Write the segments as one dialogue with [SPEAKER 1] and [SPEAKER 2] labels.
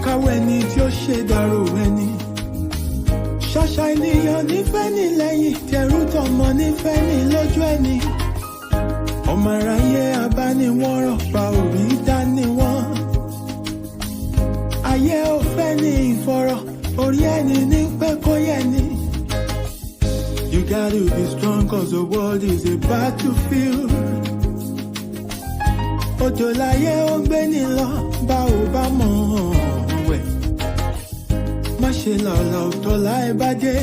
[SPEAKER 1] káwé ni tí ó ṣe dàrú ẹni. ṣàṣà ènìyàn nífẹ̀ẹ́ ní lẹ́yìn tẹ̀rù tọmọ nífẹ̀ẹ́ ní lójú ẹni. ọmọ aráyé abániwọ̀nrọ̀ pa orí dání wọn. ayé ò fẹ́ ní ìfọ̀rọ̀ orí ẹni ní pẹ́ kó yẹ ni. You gotta be strong cause the world is a battlefield. Odò láyé ó gbé ní lọ bá ò bá mọ̀ wẹ̀. Má ṣe lọ̀lọ̀ tó láì bá dé.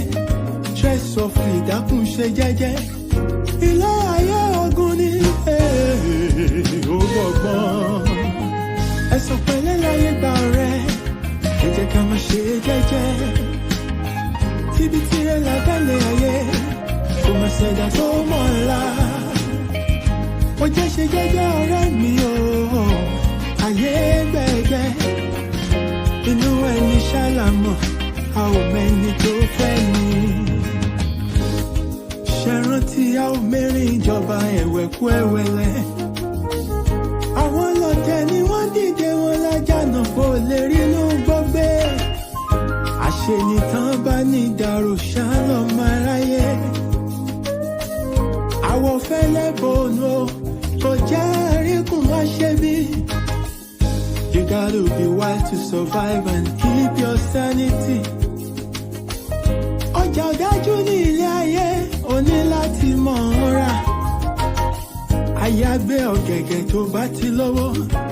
[SPEAKER 1] Tread softly dákun ṣe jẹ́jẹ́. Ilé ayé ogun ni ó gbọ̀gbọ́n. Ẹ̀sọ̀ pẹ̀lẹ́ láyé gbà rẹ̀. Ẹ jẹ́ ká má ṣe jẹ́jẹ́. Tíbi tirẹ̀ lábẹ́lẹ̀ ayé. Kò má ṣẹ̀dá tó mọ̀ ńlá. Ó jẹ́ ṣe jẹ́jẹ́ ọ̀rẹ́ mi o, ayé gbẹ̀gẹ́. Inú ẹni ṣàlàmọ̀, a ò mẹ́ni tó fẹ́ ni. Ṣé rántí a ò mẹ́rin ìjọba ẹ̀wẹ̀kú ẹ̀wẹ̀lẹ̀. Àwọn lọ́tẹ̀ ni wọ́n dìde wọn lájànà kó lè rínú gbọ́gbé. Àṣenìtàn bá ní ìdàrú ṣálọ̀ máa ráyé. Àwọ̀ fẹ́lẹ́ bòónù o. You gotta be wise to survive and keep your sanity. Ọjà ọ̀dájú ní ilé ayé, o ní láti mọ̀ ọ́ra. Àyàgbé ọ̀gẹ̀gẹ̀ tó bá ti lọ́wọ́,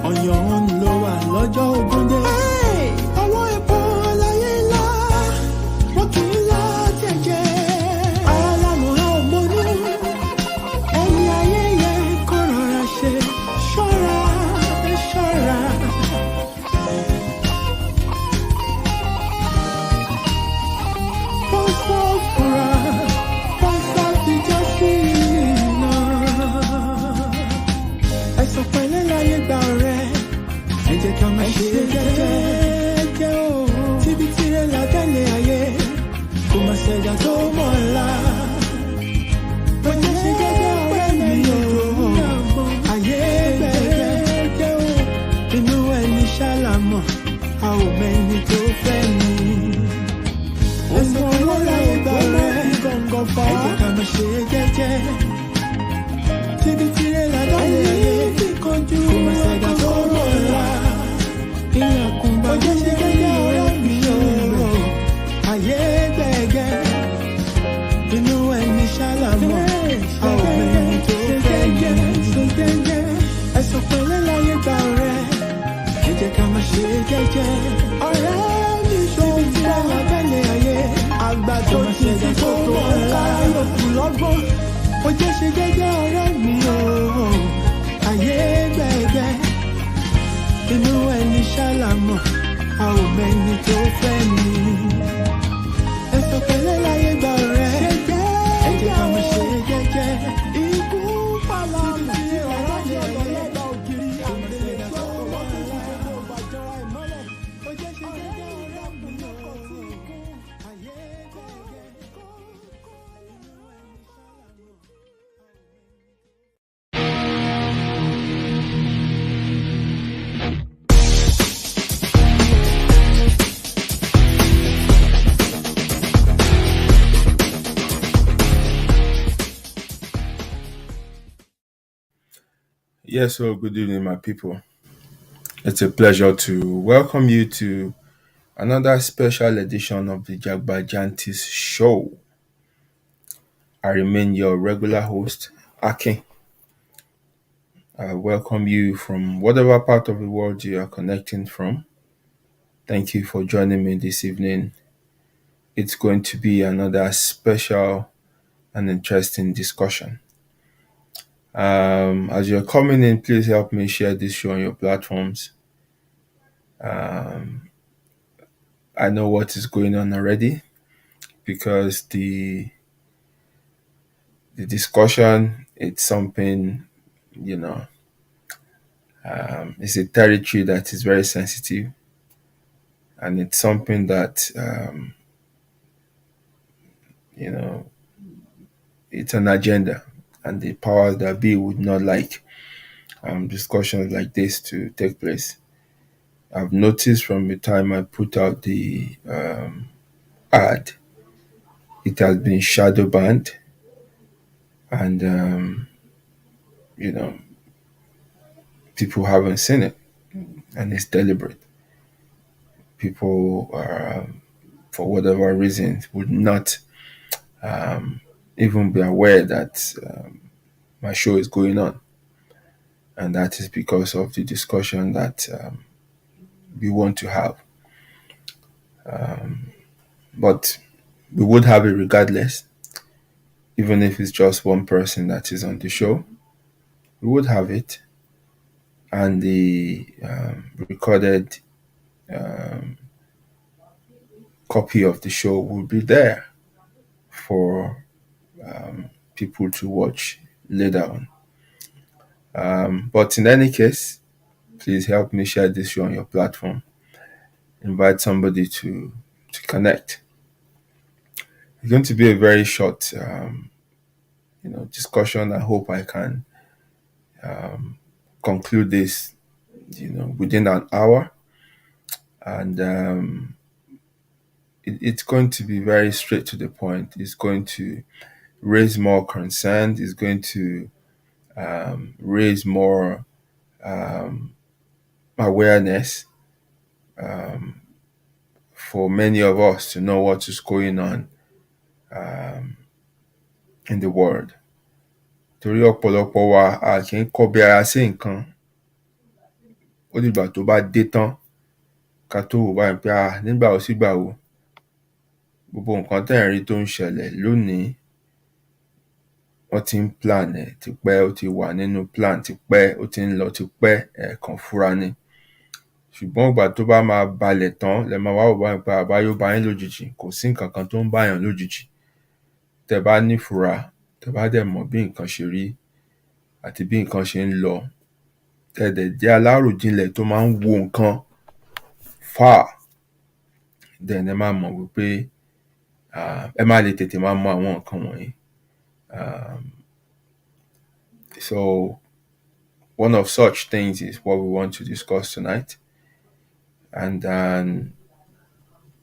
[SPEAKER 1] ọ̀yàn ń lọ wà lọ́jọ́ ogúndé. Ọwọ́ epo láyé ńlá, wọ́n kì í lá jẹ̀jẹ̀. Alámọ̀ á ò mọ́nú, ẹni ayé yẹ kó rọra ṣe. Ṣọ́ra, ṣọ́ra. Ẹ̀sọ̀ pẹ̀lẹ́ láyé gbà rẹ̀. Ẹ jẹ́ ká má ṣe jẹ́jẹ́ o. Tíbi tirẹ̀ lábẹ́lẹ̀ ayé. Kò má ṣẹ̀dá tó mọ̀ ńlá. Ó jẹ́ ṣe jẹ́jẹ́ ọ̀rẹ́ mi o. Ayé gbẹ̀gẹ́ o. Inú ẹni ṣàlàmọ̀, a ò mẹ́ni tó fẹ́ ni. Ẹ̀sọ̀ pẹ̀lẹ́ láyé gbà rẹ̀. Ẹ jẹ́ ká má ṣe jẹ́jẹ́. Tíbi tirẹ̀ lábẹ́lẹ̀ ayé. Kò má ṣẹ̀dá tó mọ̀ ńlá. Ilẹ̀kùn bá jẹ́ ṣe jẹ́jẹ́ ọ̀rẹ́ mi o. Ayé gbẹ̀gẹ́. Inú ẹni ṣàlàmọ̀, a ò mẹ́ni tó fẹ́ ni. Ẹ̀sọ̀ pẹ̀lẹ́ láyé gbà rẹ̀. Ẹ jẹ́ ká má ṣe jẹ́jẹ́. Ọ̀rẹ́ mi ṣòwò tí a lábẹ́lẹ̀ ayé. Àgbà tó ti ṣe tó mọ̀ ńlá. Yòókù lọ́gbọ́n. Ó jẹ́ ṣe jẹ́jẹ́ ọ̀rẹ́ mi o. Ayé gbẹ̀gẹ́. Inú ẹni ṣàlàmọ̀, a ò mẹ́ni tó fẹ́ ni. Ẹ̀sọ̀ pẹ̀lẹ́ láyé gbà rẹ̀. Ẹ jẹ́ ká má ṣe jẹ́jẹ́. Ikú pàlà mi ọ̀rọ̀ yẹn lọ́lọ́dọ̀ ògiri. Àgbẹ̀lẹ̀ tó wọ́n ti fi gbogbo bàjọ́ra ìmọ́lẹ̀. Ó jẹ́ ṣe jẹ́jẹ́ ọ̀rẹ́ mi o. Ayé gbẹ̀gẹ́. Inú ẹni ṣàlàmọ̀.
[SPEAKER 2] Yes, so good evening, my people. It's a pleasure to welcome you to another special edition of the Jagbajantis Show. I remain your regular host, Akin. I welcome you from whatever part of the world you are connecting from. Thank you for joining me this evening. It's going to be another special and interesting discussion. As you're coming in, please help me share this show on your platforms. I know what is going on already because the discussion, it's something, it's a territory that is very sensitive, and it's something that it's an agenda, and the powers that be would not like discussions like this to take place. I've noticed from the time I put out the ad, it has been shadow banned, and you know, people haven't seen it, and it's deliberate. People are, for whatever reason, would not even be aware that my show is going on, and that is because of the discussion that we want to have. But we would have it regardless, even if it's just one person that is on the show. We would have it, and the recorded copy of the show will be there for people to watch later on. But in any case, please help me share this show on your platform. Invite somebody to connect. It's going to be a very short, discussion. I hope I can conclude this, within an hour, and it's going to be very straight to the point. It's going to raise more concern. It's going to raise more awareness for many of us to know what is going on in the world. Torí ọ̀pọ̀lọpọ̀ wa a kì í kọbi ara sí nǹkan. Ó dìgbà tó bá dé tán ká tó wò báyìí pé nígbà wo sígbà wo. Gbogbo nǹkan tẹ́ ẹ̀ ń rí tó ń ṣẹlẹ̀ lónìí, wọ́n ti ń plan ẹ̀ tipẹ́, ó ti wà nínú plan tipẹ́, ó ti ń lọ tipẹ́, ẹ̀ẹ̀kan fúra ni. Ṣùgbọ́n ìgbà tó bá máa balẹ̀ tán lẹ máa wá wò báyìí pé àbáyọ bá yín lójijì. Kò sí nǹkan kan tó ń báyàn lójijì. Tẹ́ bá nífura, tẹ́ bá dẹ̀ mọ̀ bí nǹkan ṣe rí àti bí nǹkan ṣe ń lọ, tẹ́ dẹ̀ jẹ́ aláròjinlẹ̀ tó máa ń wo nǹkan far, then ẹ máa mọ̀ wípé ẹ má lè tètè máa mọ àwọn nǹkan wọ̀nyí. So one of such things is what we want to discuss tonight. And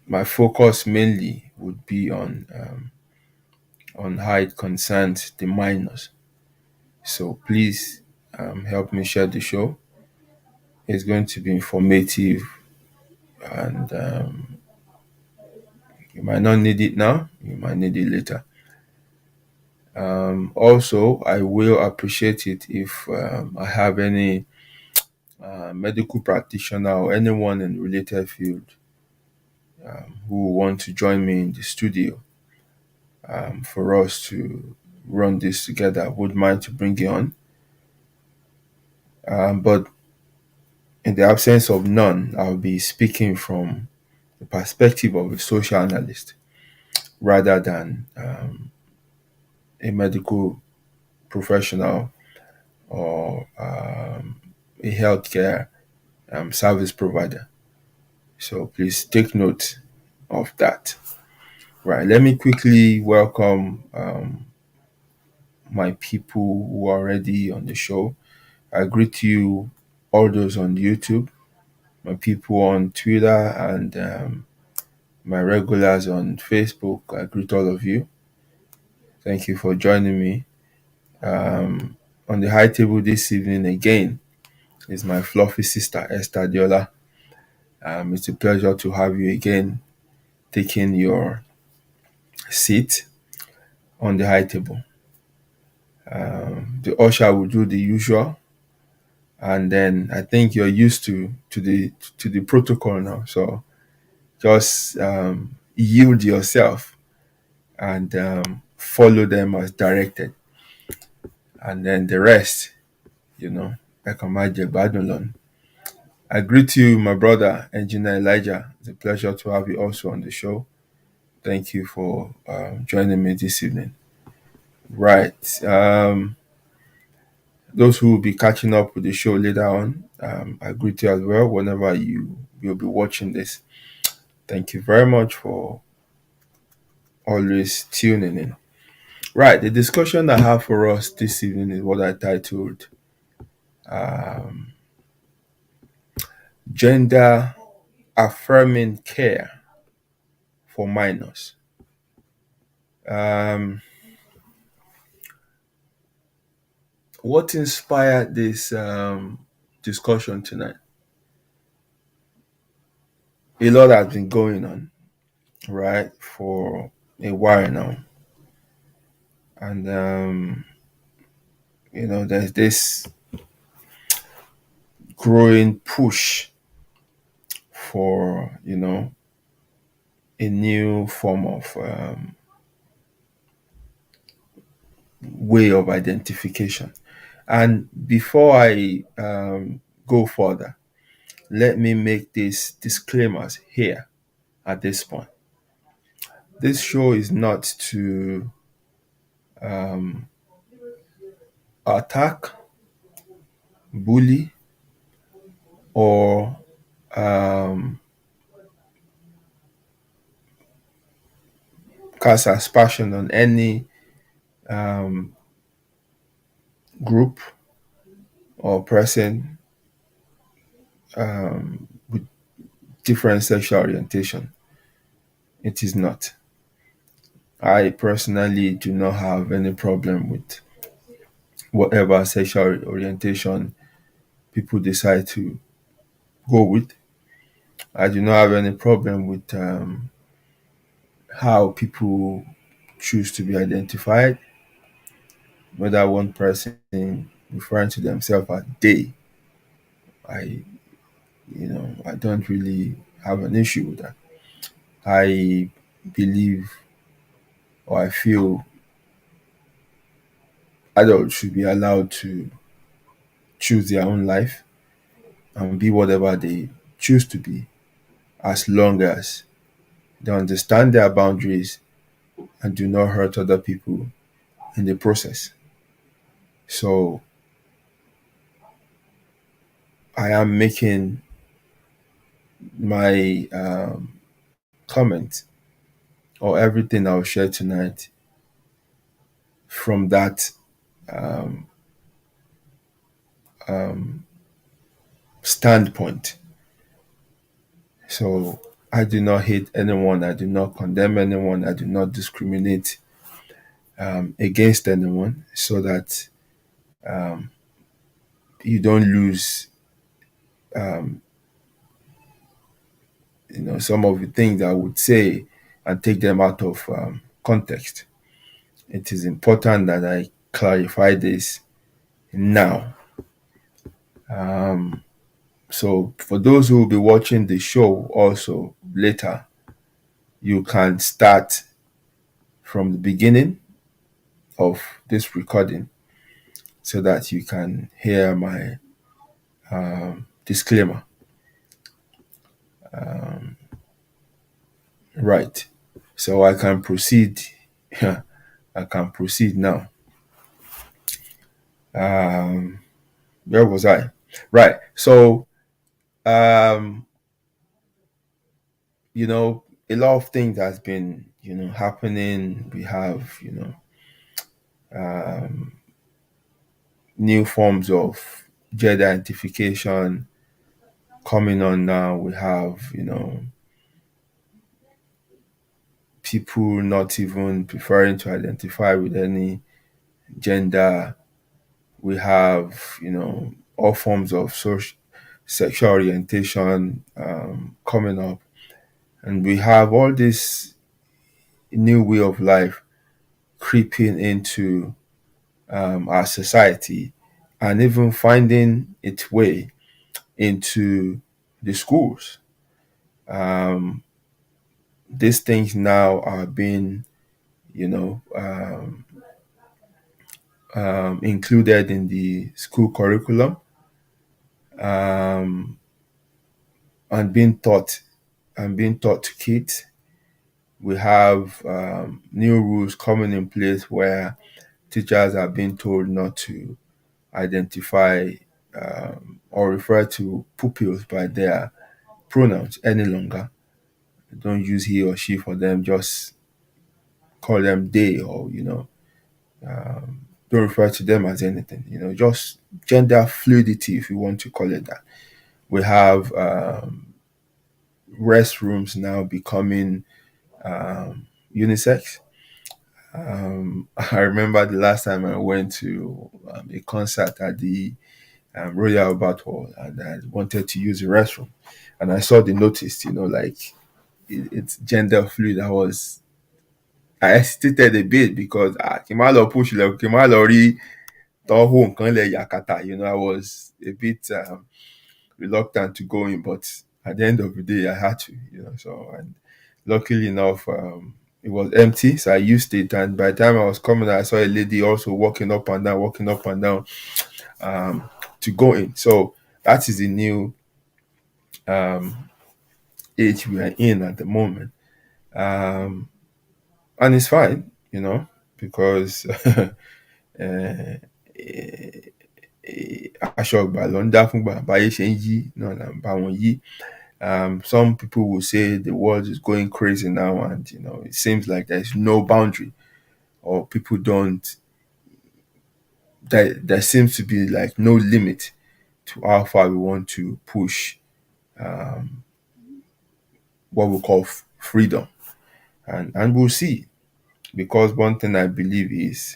[SPEAKER 2] my focus mainly would be on how it concerns the minors. So please help me share the show. It's going to be informative, and you might not need it now, you might need it later. Also, I will appreciate it if I have any medical practitioner or anyone in the related field who want to join me in the studio for us to run this together. I would mind to bring you on. But in the absence of none, I'll be speaking from the perspective of a social analyst rather than a medical professional or a healthcare service provider. So please take note of that. Right, let me quickly welcome my people who are already on the show. I greet you, all those on YouTube, my people on Twitter, and my regulars on Facebook. I greet all of you. Thank you for joining me. On the high table this evening again is my fluffy sister, Esther Diola. It's a pleasure to have you again taking your seat on the high table. The usher will do the usual, and then I think you're used to the protocol now. So just yield yourself and follow them as directed, and then the rest, I can imagine Badalon. I greet you, my brother, Engineer Elijah. It's a pleasure to have you also on the show. Thank you for joining me this evening. Right. Those who will be catching up with the show later on, I greet you as well whenever you will be watching this. Thank you very much for always tuning in. Right. The discussion I have for us this evening is what I titled gender affirming care for minors. Um, what inspired this discussion tonight? A lot has been going on, right, for a while now, and there's this growing push for a new form of way of identification. And before I go further, let me make these disclaimers here at this point. This show is not to attack, bully, or um, cast aspersion on any group or person with different sexual orientation. It is not. I personally do not have any problem with whatever sexual orientation people decide to go with. I do not have any problem with how people choose to be identified, whether one person referring to themselves as they. I, I don't really have an issue with that. I believe or I feel adults should be allowed to choose their own life and be whatever they choose to be, as long as they understand their boundaries and do not hurt other people in the process. So I am making my comment or everything I'll share tonight from that standpoint. So I do not hate anyone. I do not condemn anyone. I do not discriminate against anyone, so that you don't lose, some of the things I would say and take them out of context. It is important that I clarify this now. So for those who will be watching the show also later, you can start from the beginning of this recording so that you can hear my disclaimer. Right. So I can proceed. I can proceed now. Where was I? Right. So, um, a lot of things has been, happening. We have, new forms of gender identification coming on now. We have, people not even preferring to identify with any gender. We have, all forms of social sexual orientation coming up, and we have all this new way of life creeping into our society and even finding its way into the schools. Um, these things now are being, you know, um, included in the school curriculum, um, and being taught to kids. We have new rules coming in place where teachers are being told not to identify or refer to pupils by their pronouns any longer. Don't use he or she for them. Just call them they, or don't refer to them as anything. Just gender fluidity, if you want to call it that. We have restrooms now becoming unisex. I remember the last time I went to a concert at the Royal Albert Hall, and I wanted to use the restroom, and I saw the notice, like it's gender fluid. I hesitated a bit because Kimalo push like Kimalo re Toho nkan le yakata. I was a bit reluctant to go in, but at the end of the day, I had to. So, and luckily enough, it was empty, so I used it. And by the time I was coming, I saw a lady also walking up and down, to go in. So that is the new age we are in at the moment, and it's fine, because aṣọ ìgbà ló ń dá fúngbà báyé ṣe ń yí náà là ń bá wọn yí. Some people will say the world is going crazy now, and it seems like there's no boundary, or people don't. There seems to be like no limit to how far we want to push what we call freedom, and we'll see. Because one thing I believe is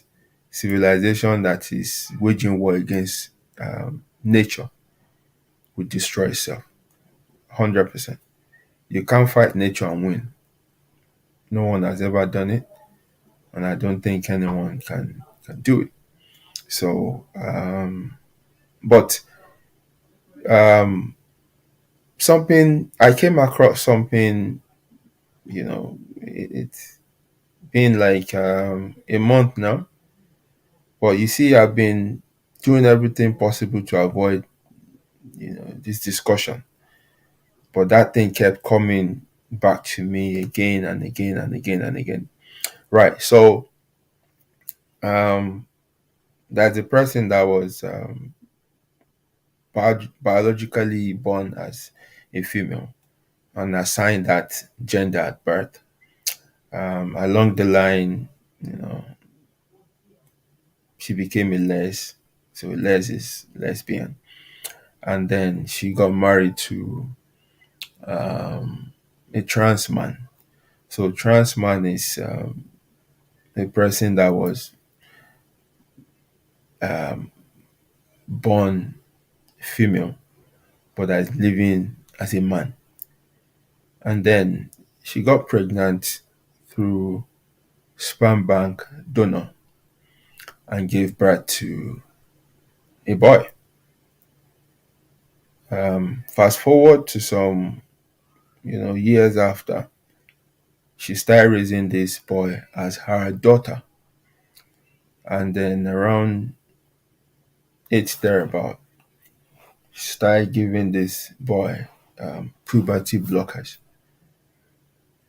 [SPEAKER 2] civilization that is waging war against nature will destroy itself. 100%. You can't fight nature and win. No one has ever done it, and I don't think anyone can do it. So, but something I came across something. It's been like a month now. But you see, I've been doing everything possible to avoid this discussion. But that thing kept coming back to me again and again and again and again. Right. So there's a person that was biologically born as a female and assigned that gender at birth. Along the line, she became a les. So les is lesbian. And then she got married to a trans man. So trans man is a person that was born female, but that is living as a man. And then she got pregnant through sperm bank donor and gave birth to a boy. Fast forward to some years after, she started raising this boy as her daughter. And then around age thereabout, she started giving this boy puberty blockers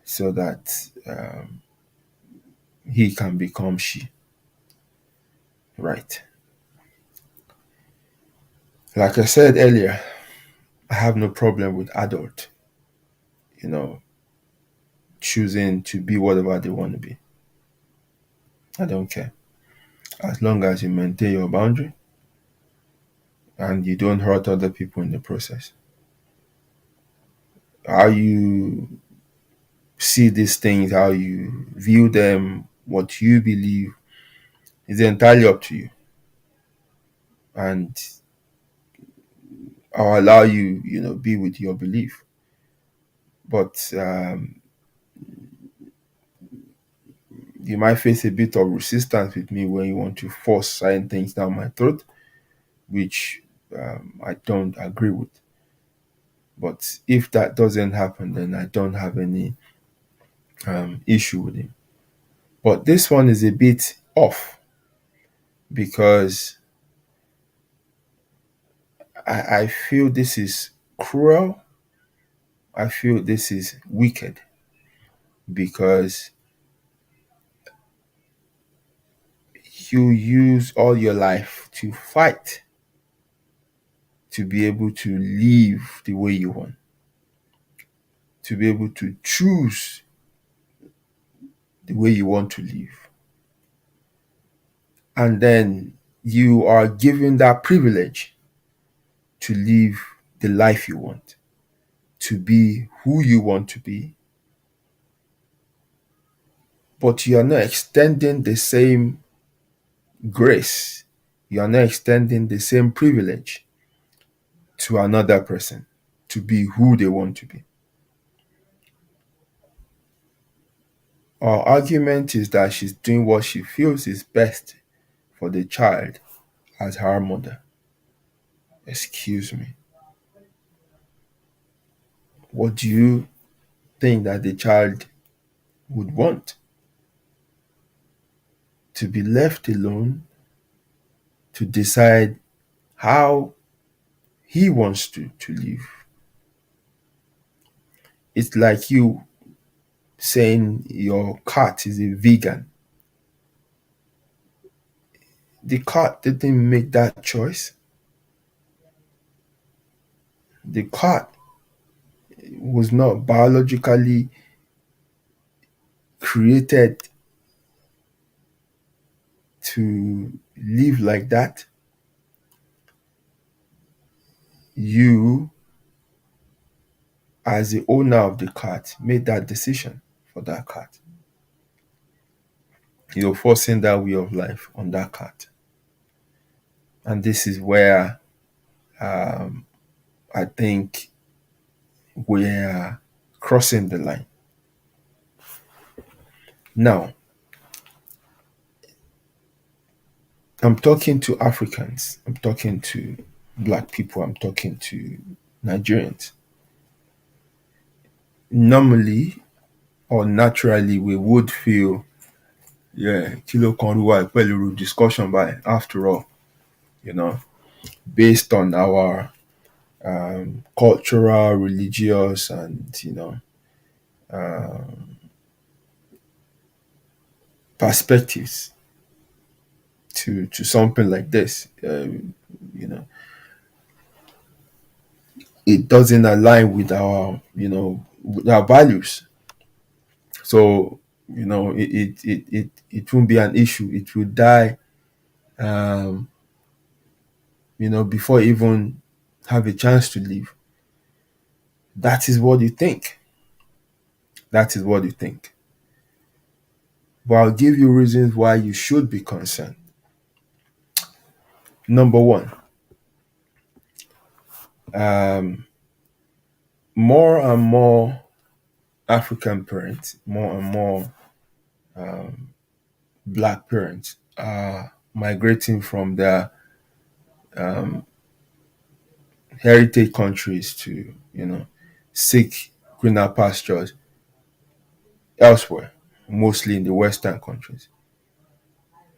[SPEAKER 2] so that he can become she. Right. Like I said earlier, I have no problem with adult, you know, choosing to be whatever they want to be. I don't care. As long as you maintain your boundary and you don't hurt other people in the process. How you see these things, how you view them, what you believe is entirely up to you. And I'll allow you, be with your belief. But you might face a bit of resistance with me when you want to force certain things down my throat, which I don't agree with. But if that doesn't happen, then I don't have any issue with it. But this one is a bit off because I feel this is cruel. I feel this is wicked because you use all your life to fight to be able to live the way you want, to be able to choose the way you want to live. And then you are given that privilege to live the life you want, to be who you want to be, but you are not extending the same grace, you are not extending the same privilege to another person to be who they want to be. Our argument is that she's doing what she feels is best for the child as her mother. Excuse me. What do you think that the child would want? To be left alone to decide how he wants to live. It's like you saying your cat is a vegan. The cat didn't make that choice. The cat was not biologically created to live like that. You, as the owner of the cat, made that decision for that cat. You're forcing that way of life on that cat. And this is where I think we're crossing the line. Now, I'm talking to Africans, I'm talking to Black people, I'm talking to Nigerians. Normally or naturally, we would feel, yeah, kilo konruwa pẹ̀lú discussion by after all, you know, based on our cultural, religious, and perspectives to something like this. You know, it doesn't align with our with our values. So it won't be an issue. It will die, um, before even have a chance to live. That is what you think. That is what you think. But I'll give you reasons why you should be concerned. Number one, more and more African parents, more and more Black parents are migrating from their heritage countries to, seek greener pastures elsewhere, mostly in the Western countries.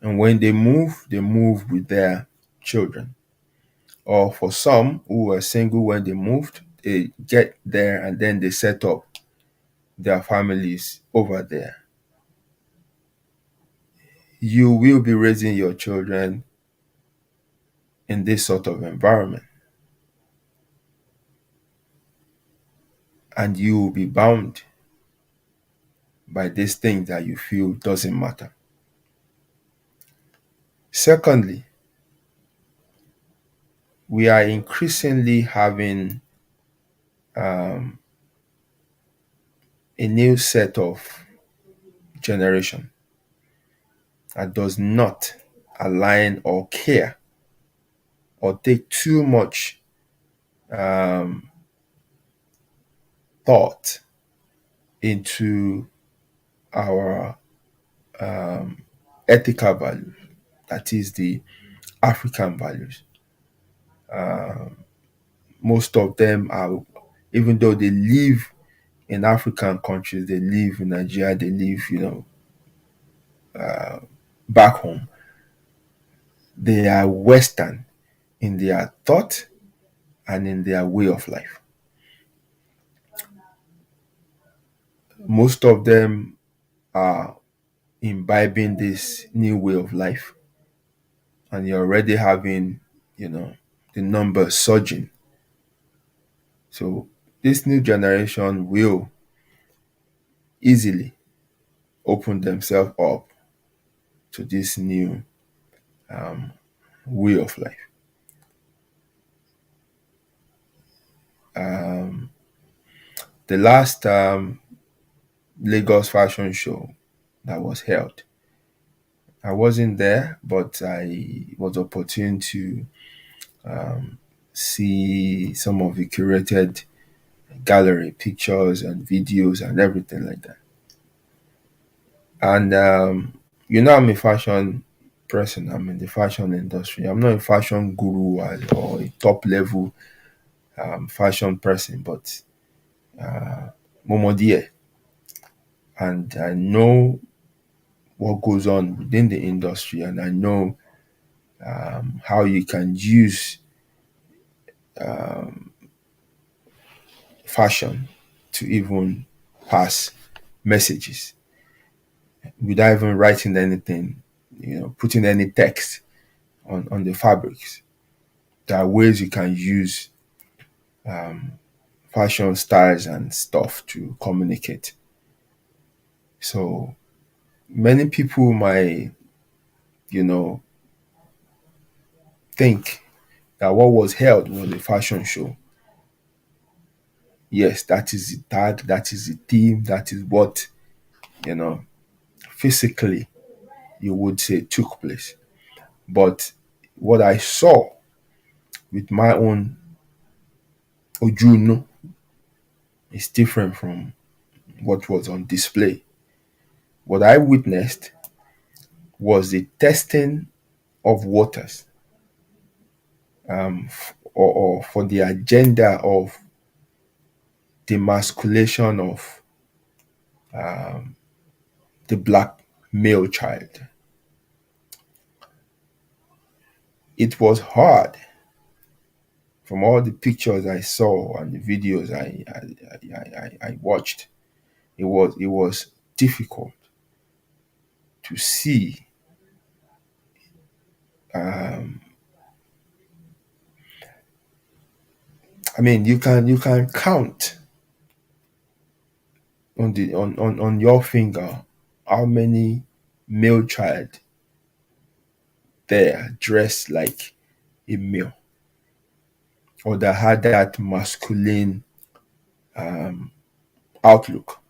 [SPEAKER 2] And when they move with their children. Or for some who were single when they moved, they get there and then they set up their families over there. You will be raising your children in this sort of environment. And you will be bound by this thing that you feel doesn't matter. Secondly, we are increasingly having a new set of generation that does not align or care or take too much thought into our ethical values, that is the African values. Most of them are, even though they live in African countries, they live in Nigeria, they live, back home, they are Western in their thought and in their way of life. Most of them are imbibing this new way of life, and you're already having, the numbers surging. So this new generation will easily open themselves up to this new way of life. The last Lagos fashion show that was held, I wasn't there, but I was opportune to see some of the curated gallery pictures and videos and everything like that. And I'm a fashion person. I'm in the fashion industry. I'm not a fashion guru or a top level fashion person, but Momodie, and I know what goes on within the industry, and I know how you can use fashion to even pass messages without even writing anything, putting any text on the fabrics. There are ways you can use fashion styles and stuff to communicate. So many people might, you know, think that what was held was a fashion show. Yes, that is the tag, that is the theme, that is what, you know, physically you would say took place. But what I saw with my own Ojuno is different from what was on display. What I witnessed was the testing of waters, or for the agenda of demasculation of the black male child. It was hard from all the pictures I saw and the videos I watched. It was difficult to see. I mean, you can count on your finger how many male child there dressed like a male, or that had that masculine outlook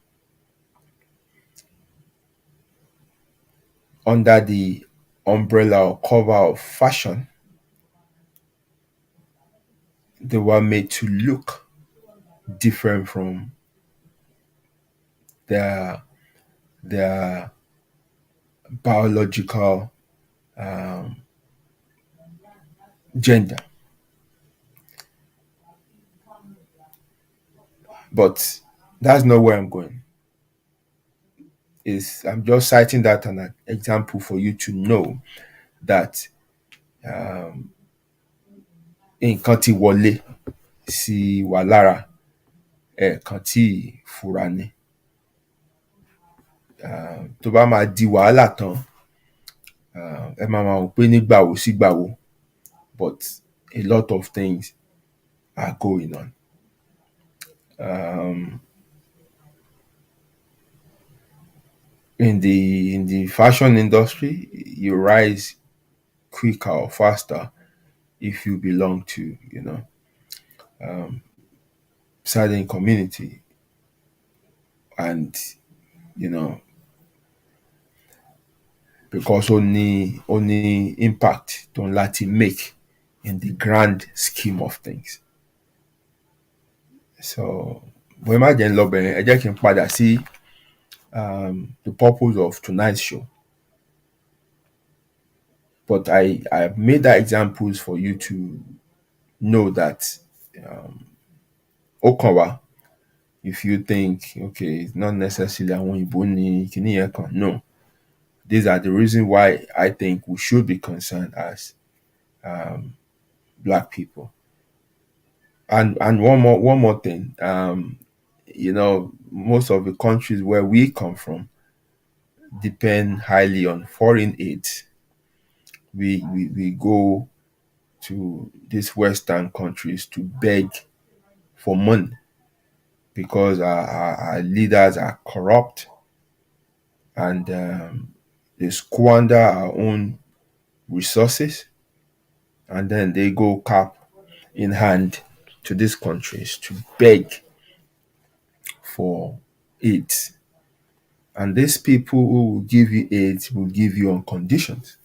[SPEAKER 2] under the umbrella or cover of fashion. They were made to look different from their their biological gender. But that's not where I'm going. Is I'm just citing that an example for you to know that nǹkan ti wọlé sí wa lára, ẹ̀ẹ̀kan tí fura ni. Tó bá máa di wàhálà tán, ẹ máa wò pé nígbà wo sígbà wo, but a lot of things are going on. In the fashion industry, you rise quicker or faster if you belong to certain community, and you know because only impact don't let it make in the grand scheme of things. So bó má jẹ́ ń lọ bẹ̀rẹ̀, ẹ jẹ́ kí n padà sí the purpose of tonight's show. But I have made that examples for you to know that ó kàn wá. If you think, okay, it's not necessarily àwọn òyìnbó ní kíní yẹn kan. No. These are the reasons why I think we should be concerned as black people. And one more thing. Most of the countries where we come from depend highly on foreign aid. We go to these Western countries to beg for money because our leaders are corrupt, and they squander our own resources, and then they go cap in hand to these countries to beg for aid. And these people who will give you aid will give you on conditions,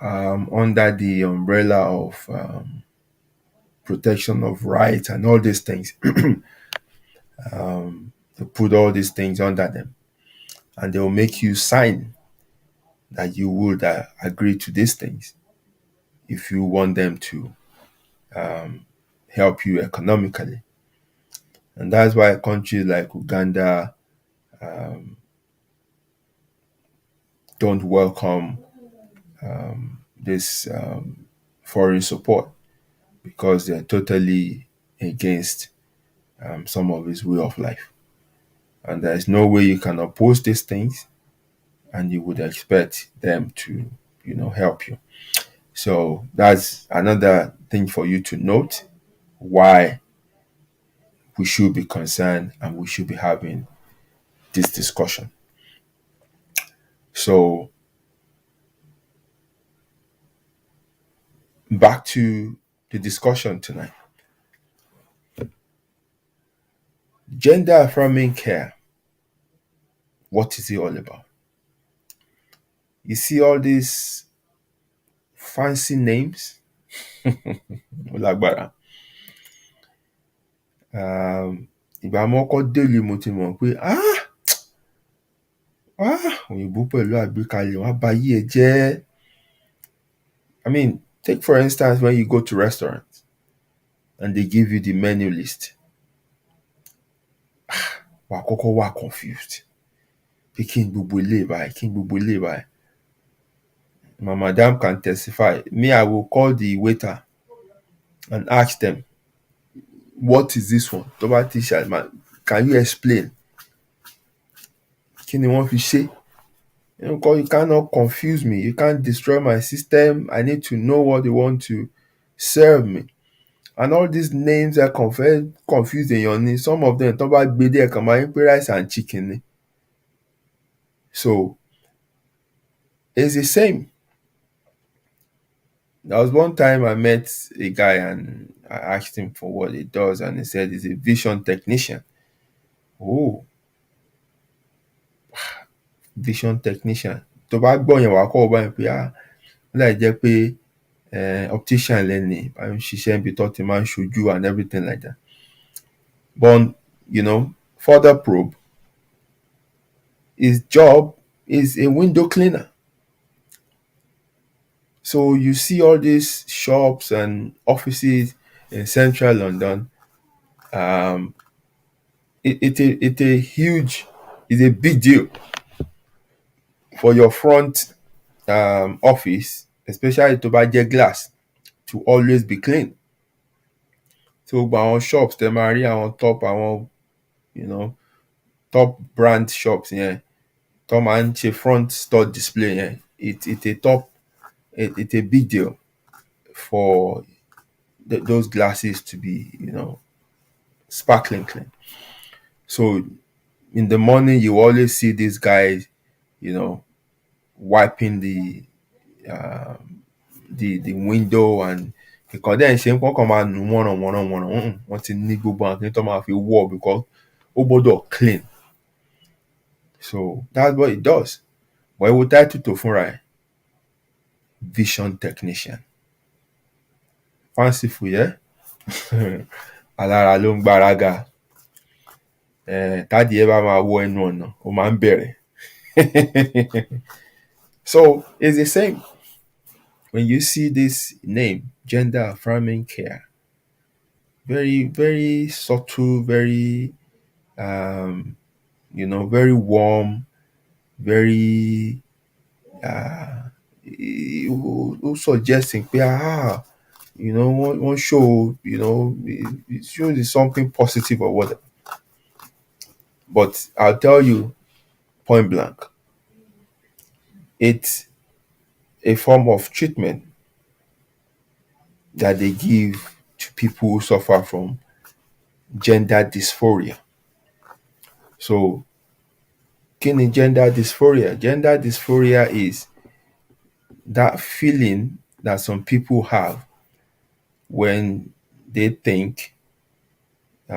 [SPEAKER 2] under the umbrella of protection of rights and all these things. They put all these things under them, and they will make you sign that you would agree to these things if you want them to help you economically. And that's why countries like Uganda don't welcome this foreign support, because they're totally against some of his way of life. And there's no way you can oppose these things and you would expect them to, help you. So that's another thing for you to note, why we should be concerned and we should be having this discussion. So back to the discussion tonight. Gender affirming care. What is it all about? You see all these fancy names. Lágbára. Ìgbà mọ́kọ́ délé mo ti mọ̀ pé òyìnbó pẹ̀lú àgbékalẹ̀ wọn á ba yí ẹ jẹ́. I mean, take for instance when you go to restaurants and they give you the menu list. Wà á kọ́kọ́ wà confused. Pé kí n gbogbo eléyìí báyìí, kí n gbogbo eléyìí báyìí. My madam can testify. Me, I will call the waiter and ask them, what is this one? Tó bá ti can you explain? Kí ni wọ́n fi ṣe? You cannot confuse me. You can't destroy my system. I need to know what they want to serve me. And all these names are confusing your some of them, tó bá gbé dé ẹ̀kan máa ń pé rice and chicken ni. So it's the same. There was one time I met a guy and I asked him for what he does, and he said he's a vision technician. Oh, vision technician. Tó bá gbọ́ yẹn wà á kọ́ ọ báyìí pé ó láì jẹ́ pé optician lẹ́ni, bá ń ṣiṣẹ́ níbi tó ti máa ń ṣojú and everything like that. But, further probe, his job is a window cleaner. So you see all these shops and offices in central London. It's a big deal for your front office, especially tó bá jẹ́ glass, to always be clean. So our shops, tẹ́ máa rí àwọn top brand shops yẹn, tó máa ń ṣe front store display yẹn, it's a big deal for those glasses to be, sparkling clean. So in the morning, you always see these guys, wiping the window, and because then ṣe ń kọ́kọ́ máa nù wọ́n ti ní gbogbo àwọn tó máa fi wọ̀, because ó gbọ́dọ̀ clean. So that's what it does. But it will title to fúnra ẹ̀, vision technician. Fanciful, yeah? Alára ló ń gbáraga. Tádìí ẹ bá máa wọ ẹnu ọ̀nà, ó máa ń bẹ̀rẹ̀. So it's the same. When you see this name, gender affirming care, very, very subtle, very, very warm, very, suggesting, one show, it shows is something positive or whatever. But I'll tell you point blank, it's a form of treatment that they give to people who suffer from gender dysphoria. So, kí ni gender dysphoria? Gender dysphoria is that feeling that some people have when they think they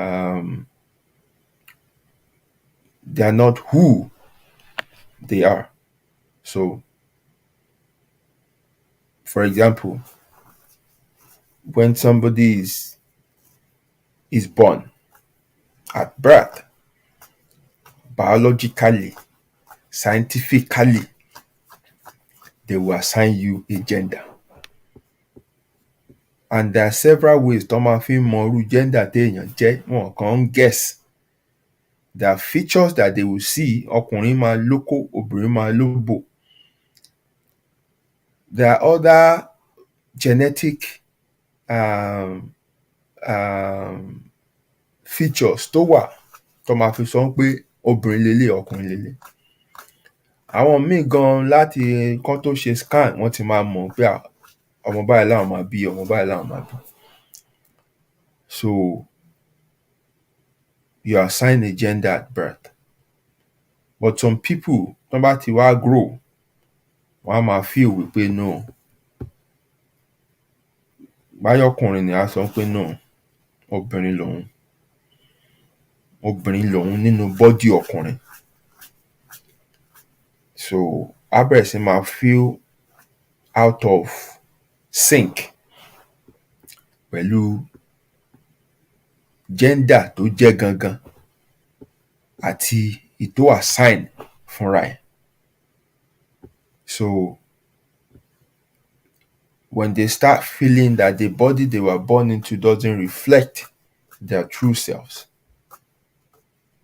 [SPEAKER 2] are not who they are. So, for example, when somebody is born at birth, biologically, scientifically, they will assign you a gender. And there are several ways tó máa fi ń mọ irú gender téèyàn jẹ́. Wọn kàn ń guess. There are features that they will see. Ọkùnrin máa lóko, obìnrin máa lóbò. There are other genetic features tó wà tó máa fi sọ pé obìnrin lélẹ̀, ọkùnrin lélẹ̀. Àwọn míì gan láti kán tó ṣe scan wọ́n ti máa mọ̀ pé ọmọ báyìí làwọn máa bí, ọmọ báyìí làwọn máa bí. So you assign a gender at birth. But some people, tán bá ti wá grow, wọ́n á máa feel wípé no. Báyọ̀kùnrin ni á sọ pé no, obìnrin lòun. Obìnrin lòun nínú body ọkùnrin. So á bẹ̀rẹ̀ sí máa feel out of sync pẹ̀lú gender tó jẹ́ gangan àti ìtó assign fúnra ẹ̀. So when they start feeling that the body they were born into doesn't reflect their true selves,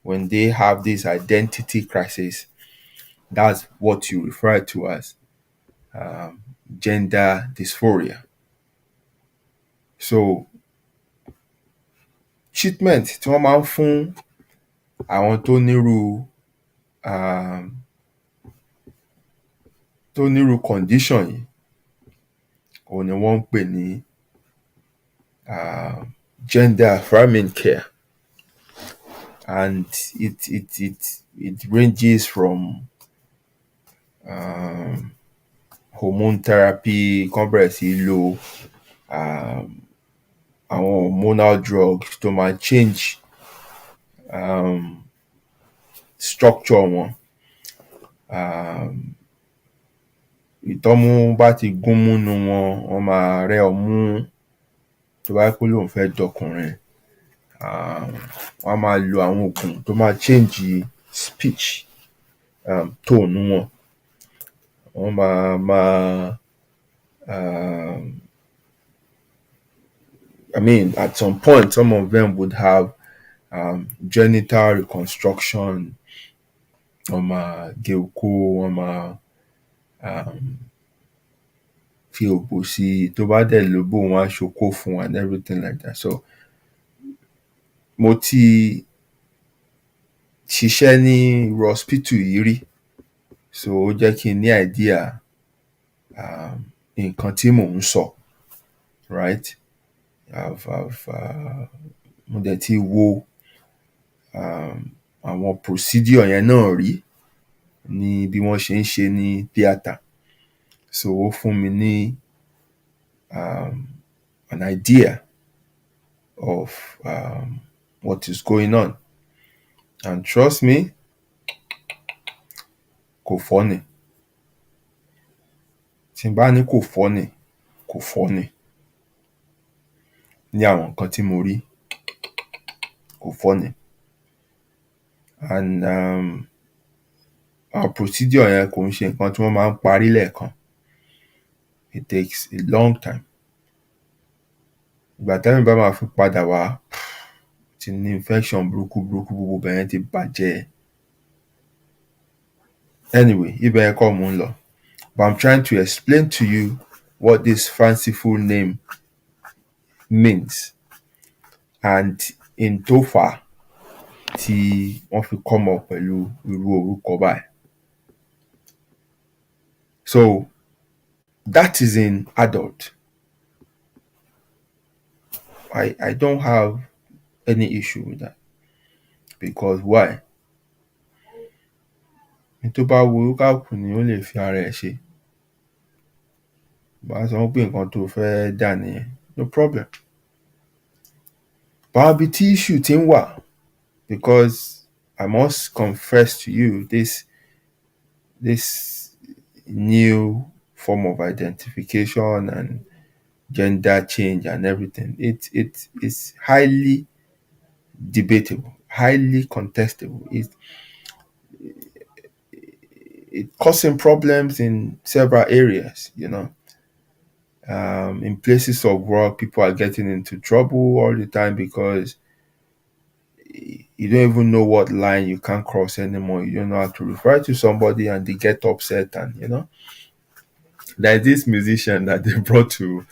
[SPEAKER 2] when they have this identity crisis, that's what you refer to as gender dysphoria. So treatment tí wọ́n máa ń fún àwọn tó nírú condition yìí, òun ni wọ́n ń pè ní gender affirming care. And it ranges from hormone therapy, kán bẹ̀rẹ̀ sí lo àwọn hormonal drugs tó máa change structure wọn. Ìtọ́mú bá ti gúnmú nú wọn, wọ́n máa rẹ́ ọmú. Tó bá jẹ́ pé lóun fẹ́ dọkùnrin, wọ́n á máa lo àwọn oògùn tó máa change speech tone wọn. Wọ́n máa I mean, at some point, some of them would have genital reconstruction. Wọ́n máa gé okó, wọ́n máa fi òbò sí i. Tó bá dẹ̀ lóbò, wọ́n á ṣokó fún and everything like that. So mo ti ṣiṣẹ́ ní irú hospital yìí rí. So ó jẹ́ kí n ní idea nǹkan tí mò ń sọ, right? Mo dẹ̀ ti wo àwọn procedure yẹn náà rí ní bí wọ́n ṣe ń ṣe ní theatre. So ó fún mi ní an idea of what is going on. And trust me, kò funny. Tí n bá ní kò funny, kò funny. Ní àwọn nǹkan tí mo rí, kò funny. And our procedure yẹn kò ń ṣe nǹkan tí wọ́n máa ń parí lẹ́ẹ̀kan. It takes a long time. Ìgbà tẹ́mi bá máa fi padà wá, ti ní infection burúkú, gbogbo ibẹ̀ yẹn ti bàjẹ́. Anyway, ibẹ̀ yẹn kọ́ mò ń lọ. But I'm trying to explain to you what this fanciful name means and in tó fà tí wọ́n fi come up pẹ̀lú irú orúkọ báyìí. So that is in adult. I don't have any issue with that. Because why? Ní tó bá wu olúkálùkù ni ó lè fi ara ẹ̀ ṣe. Bá sọ pé nǹkan tó fẹ́ dà nìyẹn, no problem. But ibi tí issue ti ń wà, because I must confess to you, this new form of identification and gender change and everything, it is highly debatable, highly contestable. It causing problems in several areas, in places of work, people are getting into trouble all the time because you don't even know what line you can't cross anymore. You don't know how to refer to somebody and they get upset. And, there's this musician that they brought to,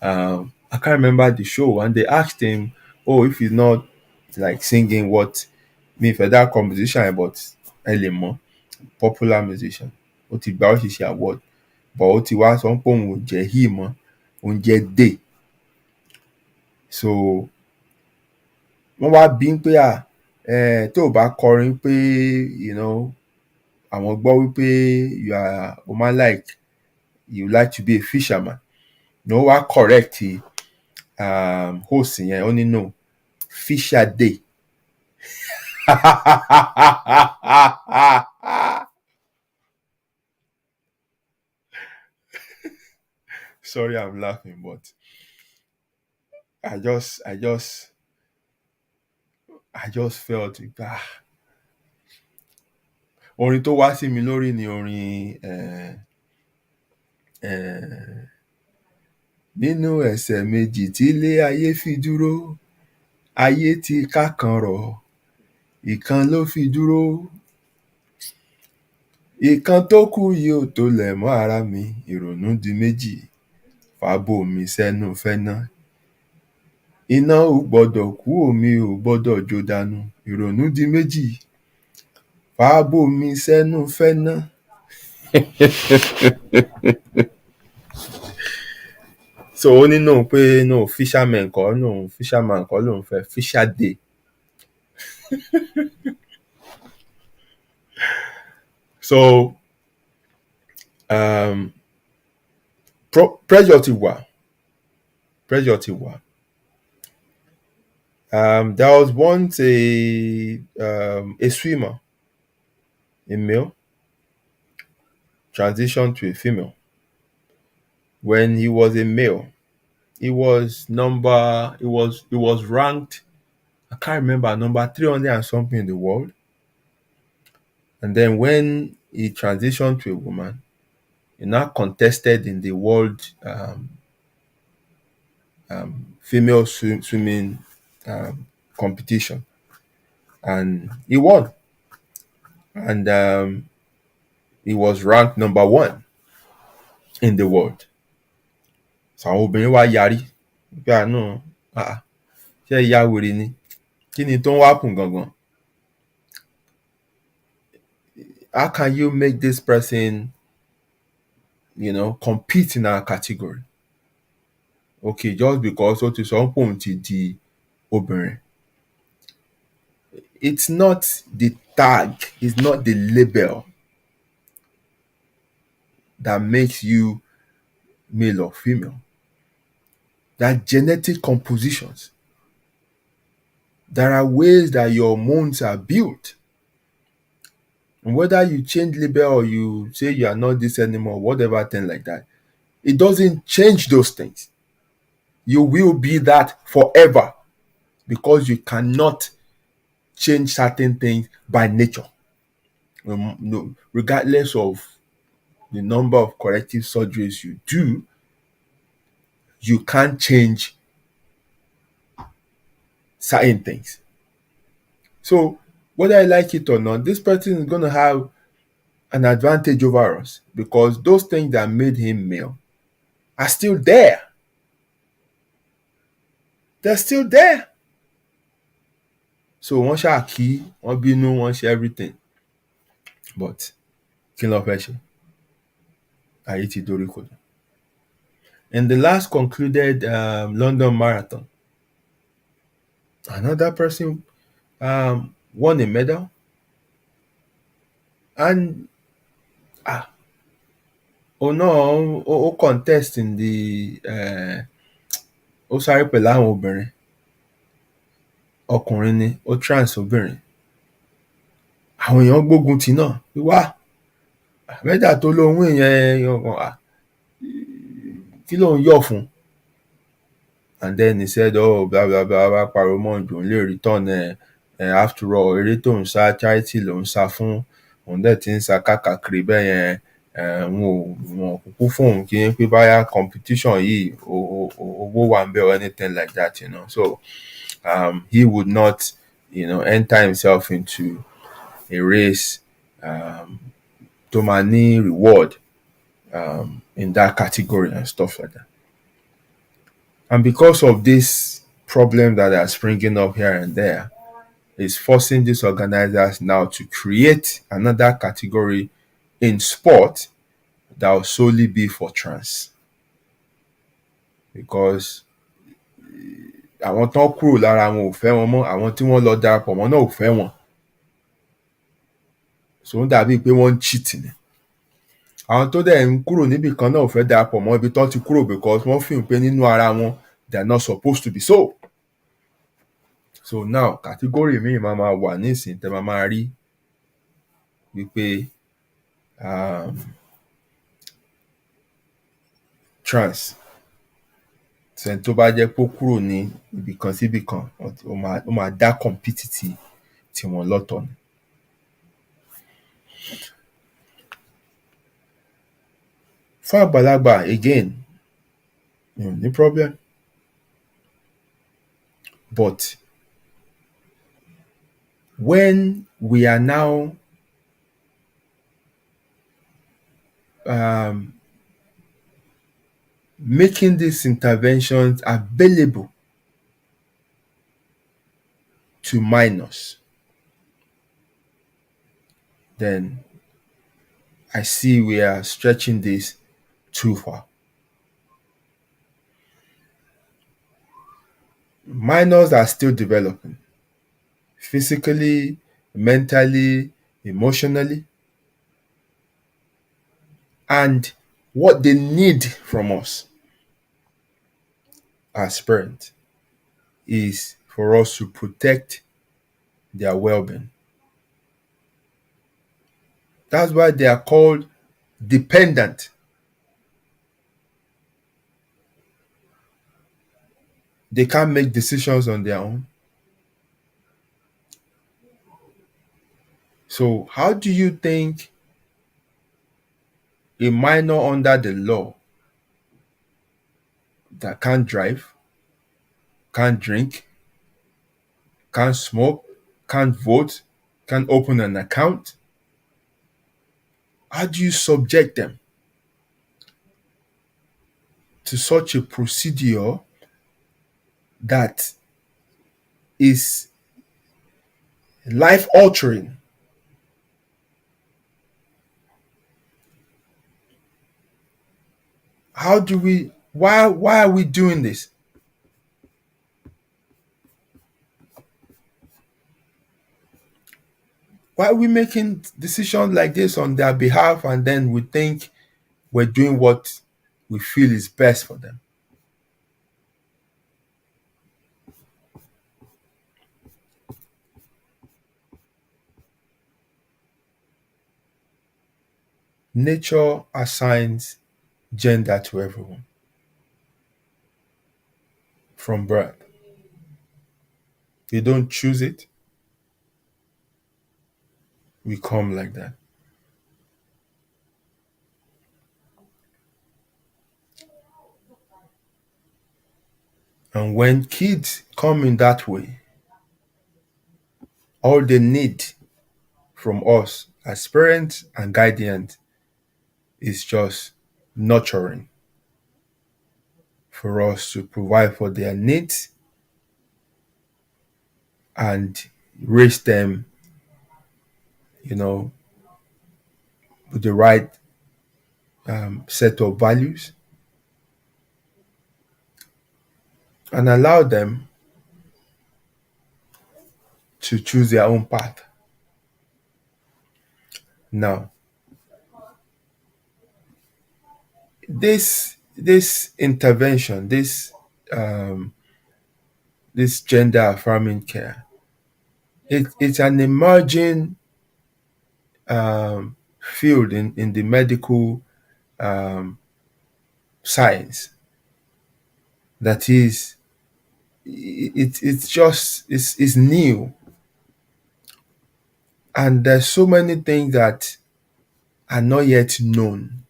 [SPEAKER 2] I can't remember the show, and they asked him, oh, if he's not like singing what me for that composition about Elimo, popular musician, ó ti gba Oríṣiríṣi award, but ó ti wá sọ pé òun ò jẹ́ he mọ́, òun jẹ́ they. So wọ́n wá bí pé tó o bá kọrin pé àwọn gbọ́ wípé o máa you like to be a fisherman. No, wá correct host yẹn, ó ní no, fisher day. Sorry, I'm laughing, but I just felt it. Orin tó wá sí mi lórí ni orin nínú ẹsẹ̀ méjì tílé ayé fi dúró, ayé ti ká kan rọ̀, ìkan ló fi dúró. Ìkan tó kù yìí ò tó lẹ̀ mọ́ ara mi, ìrònú di méjì, fàbò mi sẹ́nu fẹ́ná. Iná ò gbọ́dọ̀ kú, omi ò gbọ́dọ̀ jó dànù, ìrònú di méjì, fàbò mi sẹ́nu fẹ́ná. So ó ní no pé no fisherman kọ́ lòun fẹ́, fisher day. So pressure ti wà. There was once a swimmer, a male, transitioned to a female. When he was a male, he was ranked, I can't remember, number 300 and something in the world. And then when he transitioned to a woman, he now contested in the world female swimming competition, and he won. And he was ranked number 1 in the world. So àwọn obìnrin wá yarí pé àánú ṣé ìyá wèrè ni, kí ni tó ń wá kùn gangan? How can you make this person compete in our category? Okay, just because ó ti sọ pé òun ti di obìnrin. It's not the tag, it's not the label that makes you male or female. There are genetic compositions. There are ways that your hormones are built. And whether you change label or you say you are not this anymore, whatever thing like that, it doesn't change those things. You will be that forever because you cannot change certain things by nature. No, regardless of the number of corrective surgeries you do, you can't change certain things. So whether I like it or not, this person is going to have an advantage over us because those things that made him male are still there. They're still there. So wọ́n ṣáà kí, wọ́n bínú, wọ́n ṣe everything. But kí ló fẹ́ ṣe? Ayé ti dorí kodò. In the last concluded London Marathon, another person won a medal, and ó contest in the ó sáré pẹ̀lú àwọn obìnrin. ọkùnrin ni ó trans obìnrin, àwọn èèyàn gbógun tì náà wá mẹ́ta tó lóhun èèyàn kí ló ń yọ̀ fún. And then he said, oh, blah blah blah blah, pariwo mọ́ òjò lè return after all eré tó ń sá charity ló ń sá fún, òun dẹ̀ ti ń sá káàkiri bẹ́ẹ̀ yẹn, wọn kúkú fún òun kí n pé báyà competition yìí owó wà ń bẹ̀ or anything like that, so he would not enter himself into a race tó máa ní reward in that category and stuff like that. And because of this problem that are springing up here and there, it's forcing these organizers now to create another category in sport that will solely be for trans. Because àwọn tán kúrò lára wọn ò fẹ́ wọn mọ́, àwọn tí wọ́n lọ darapọ̀ mọ́ náà ò fẹ́ wọn. So ó dàbí pé wọ́n ń cheat ni. Àwọn tó dẹ̀ ń kúrò níbì kan náà ò fẹ́ darapọ̀ mọ́ ibi tán ti kúrò because wọ́n feel pé nínú ara wọn they are not supposed to be so. So now category míì máa wà nísìnyí tẹ́ máa rí wípé trans sẹ́ni tó bá jẹ́ pé ó kúrò ní ibìkan síbìkan ó máa dá compete tí wọn lọ́tọ̀ ni. Fún àgbàlagbà again no problem, but when we are now making these interventions available to minors, then I see we are stretching this too far. Minors are still developing physically, mentally, emotionally, and what they need from us as parents is for us to protect their well-being. That's why they are called dependent. They can't make decisions on their own. So how do you think a minor under the law that can't drive, can't drink, can't smoke, can't vote, can't open an account, how do you subject them to such a procedure that is life-altering? Why are we doing this? Why are we making decisions like this on their behalf and then we think we're doing what we feel is best for them? Nature assigns gender to everyone from birth. You don't choose it. We come like that. And when kids come in that way, all they need from us as parents and guardians is just nurturing, for us to provide for their needs and raise them, with the right set of values, and allow them to choose their own path. Now, this intervention, this this gender affirming care. It's an emerging field in the medical um, science that is it's just it's new, and there's so many things that are not yet known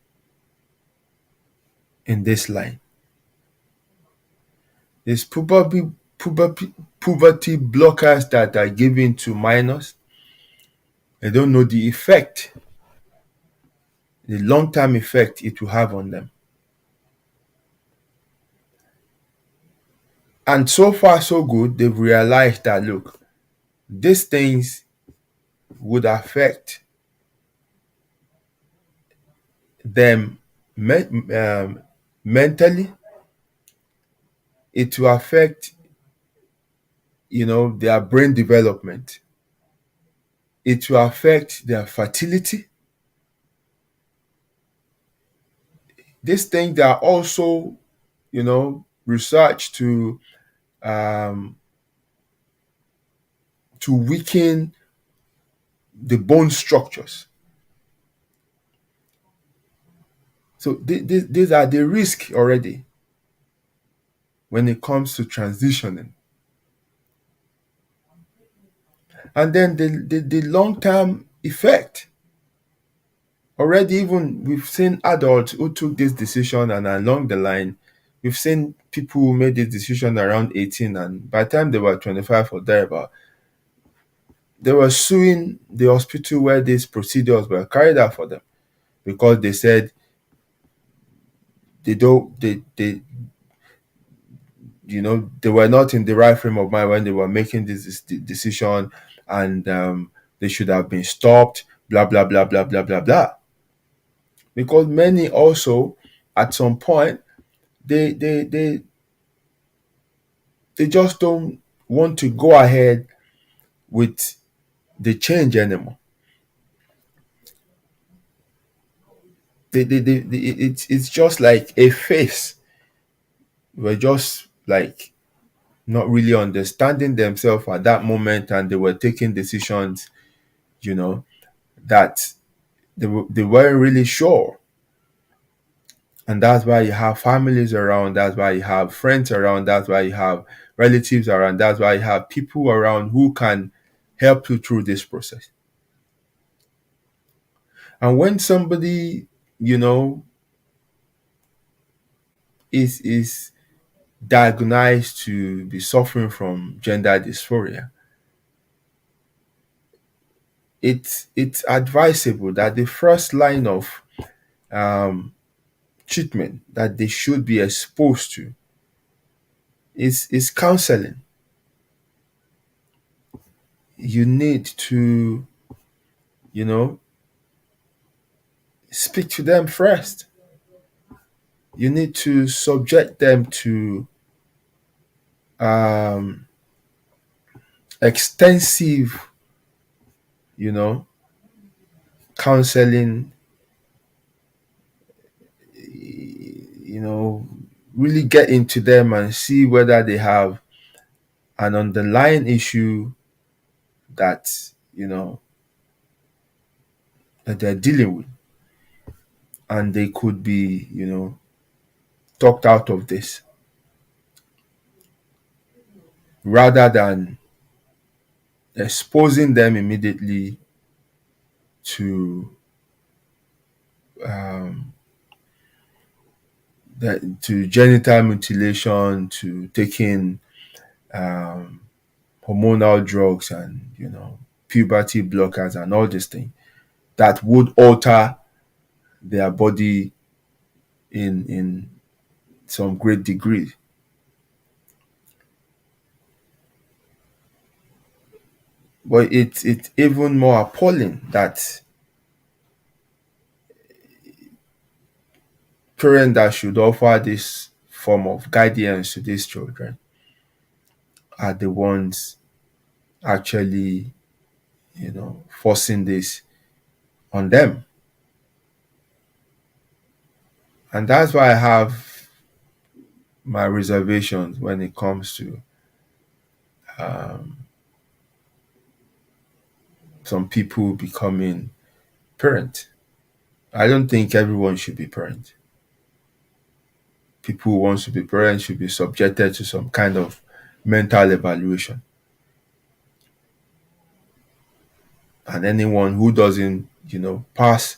[SPEAKER 2] in this line. There's puberty blockers that are given to minors. They don't know the effect, the long-term effect it will have on them. And so far so good, they've realized that look, these things would affect them mentally. It will affect, their brain development. It will affect their fertility. These things are also, research um, to weaken the bone structures. So these are the risk already when it comes to transitioning. And then the long-term effect. Already, even we've seen adults who took this decision, and along the line, we've seen people who made this decision around 18, and by the time they were 25 or thereabout, they were suing the hospital where these procedures were carried out for them because they said they don't they were not in the right frame of mind when they were making this decision, and they should have been stopped, blah blah blah blah blah blah blah. Because many also at some point they just don't want to go ahead with the change anymore. It's just like a face. We're just like not really understanding themselves at that moment, and they were taking decisions, that they weren't really sure. And that's why you have families around, that's why you have friends around, that's why you have relatives around, that's why you have people around who can help you through this process. And when somebody, is diagnosed to be suffering from gender dysphoria, it's advisable that the first line of um, treatment that they should be exposed to is counseling. You need to, you know, speak to them first. You need to subject them to um, extensive, you know, counseling, really get into them and see whether they have an underlying issue that, that they're dealing with. And they could be, talked out of this rather than exposing them immediately to um, to genital mutilation, to taking um, hormonal drugs, and puberty blockers and all these things that would alter their body in some great degree. But it's even more appalling that parents that should offer this form of guidance to these children are the ones actually, forcing this on them. And that's why I have my reservations when it comes to um, some people becoming parent. I don't think everyone should be parent. People who want to be parents should be subjected to some kind of mental evaluation. And anyone who doesn't, pass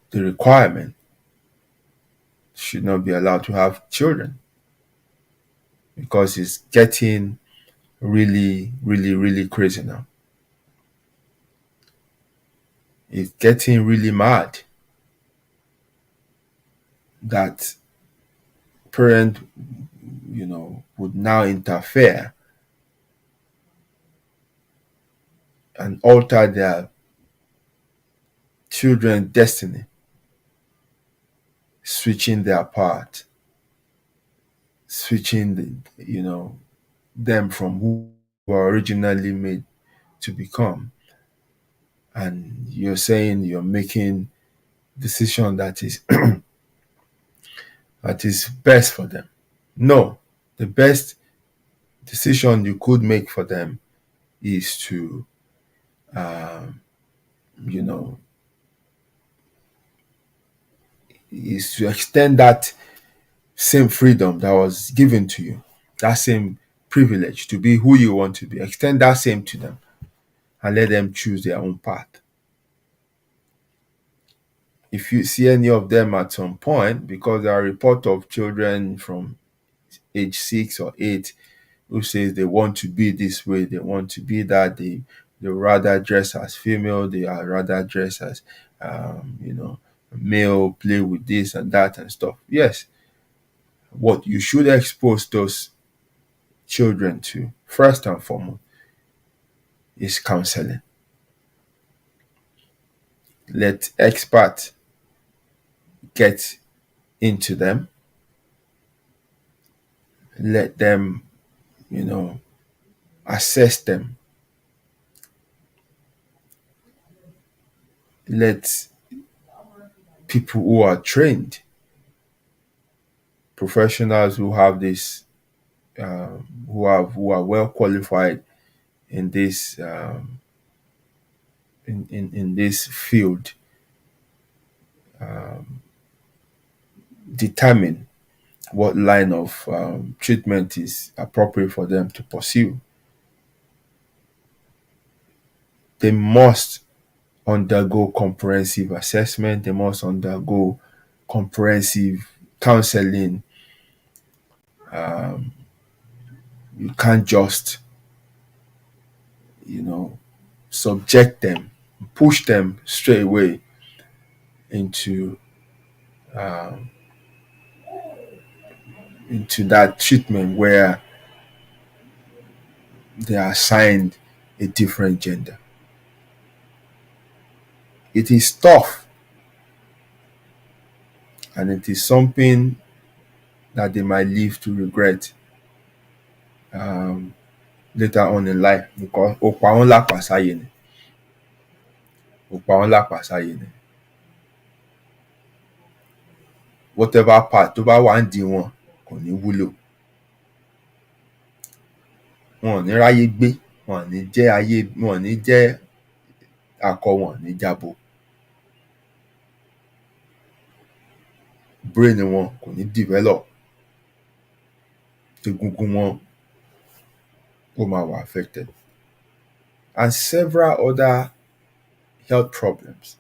[SPEAKER 2] the requirement should not be allowed to have children because it's getting really, really, really crazy now. It's getting really mad that parent, would now interfere and alter their children's destiny, switching their path, switching them from who were originally made to become. And you're saying you're making decision that is that is best for them. No, the best decision you could make for them is to, um, you know, is to extend that same freedom that was given to you, that same privilege to be who you want to be. Extend that same to them and let them choose their own path. If you see any of them at some point, because there are reports of children from age 6 or 8 who says they want to be this way, they want to be that, they rather dress as female, they are rather dress as male, play with this and that and stuff. Yes, what you should expose those children to first and foremost is counseling. Let experts get into them, let them, assess them, let people who are trained, professionals who have this, who are well qualified in this, in this field, determine what line of treatment is appropriate for them to pursue. They must undergo comprehensive assessment. They must undergo comprehensive counseling. You can't just, subject them, push them straight away into um, into that treatment where they are assigned a different gender. It is tough, and it is something that they might live to regret um, later on in life because ó pa wọ́n lápá sáyé ni. Ó pa wọ́n lápá sáyé ni. Whatever part tó bá wà ń di wọn kò ní wúlò. Wọn ò ní ráyé gbé, wọn ò ní jẹ́ akọ, wọn ò ní jábo. Brain wọn kò ní develop. Egungun wọn ó máa wà affected. And several other health problems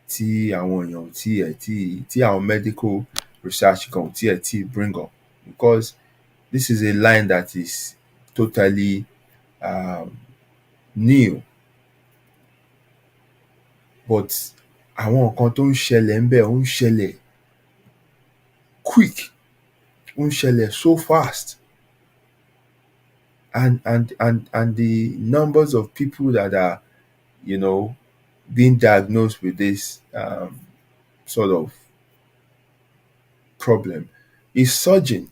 [SPEAKER 2] tí àwọn èèyàn tí àwọn medical research gan tí bring up, because this is a line that is totally new, but àwọn nǹkan tó ń ṣẹlẹ̀ ń bẹ̀ ó ń ṣẹlẹ̀ quick, ó ń ṣẹlẹ̀ so fast, and the numbers of people that are being diagnosed with this sort of problem is surging.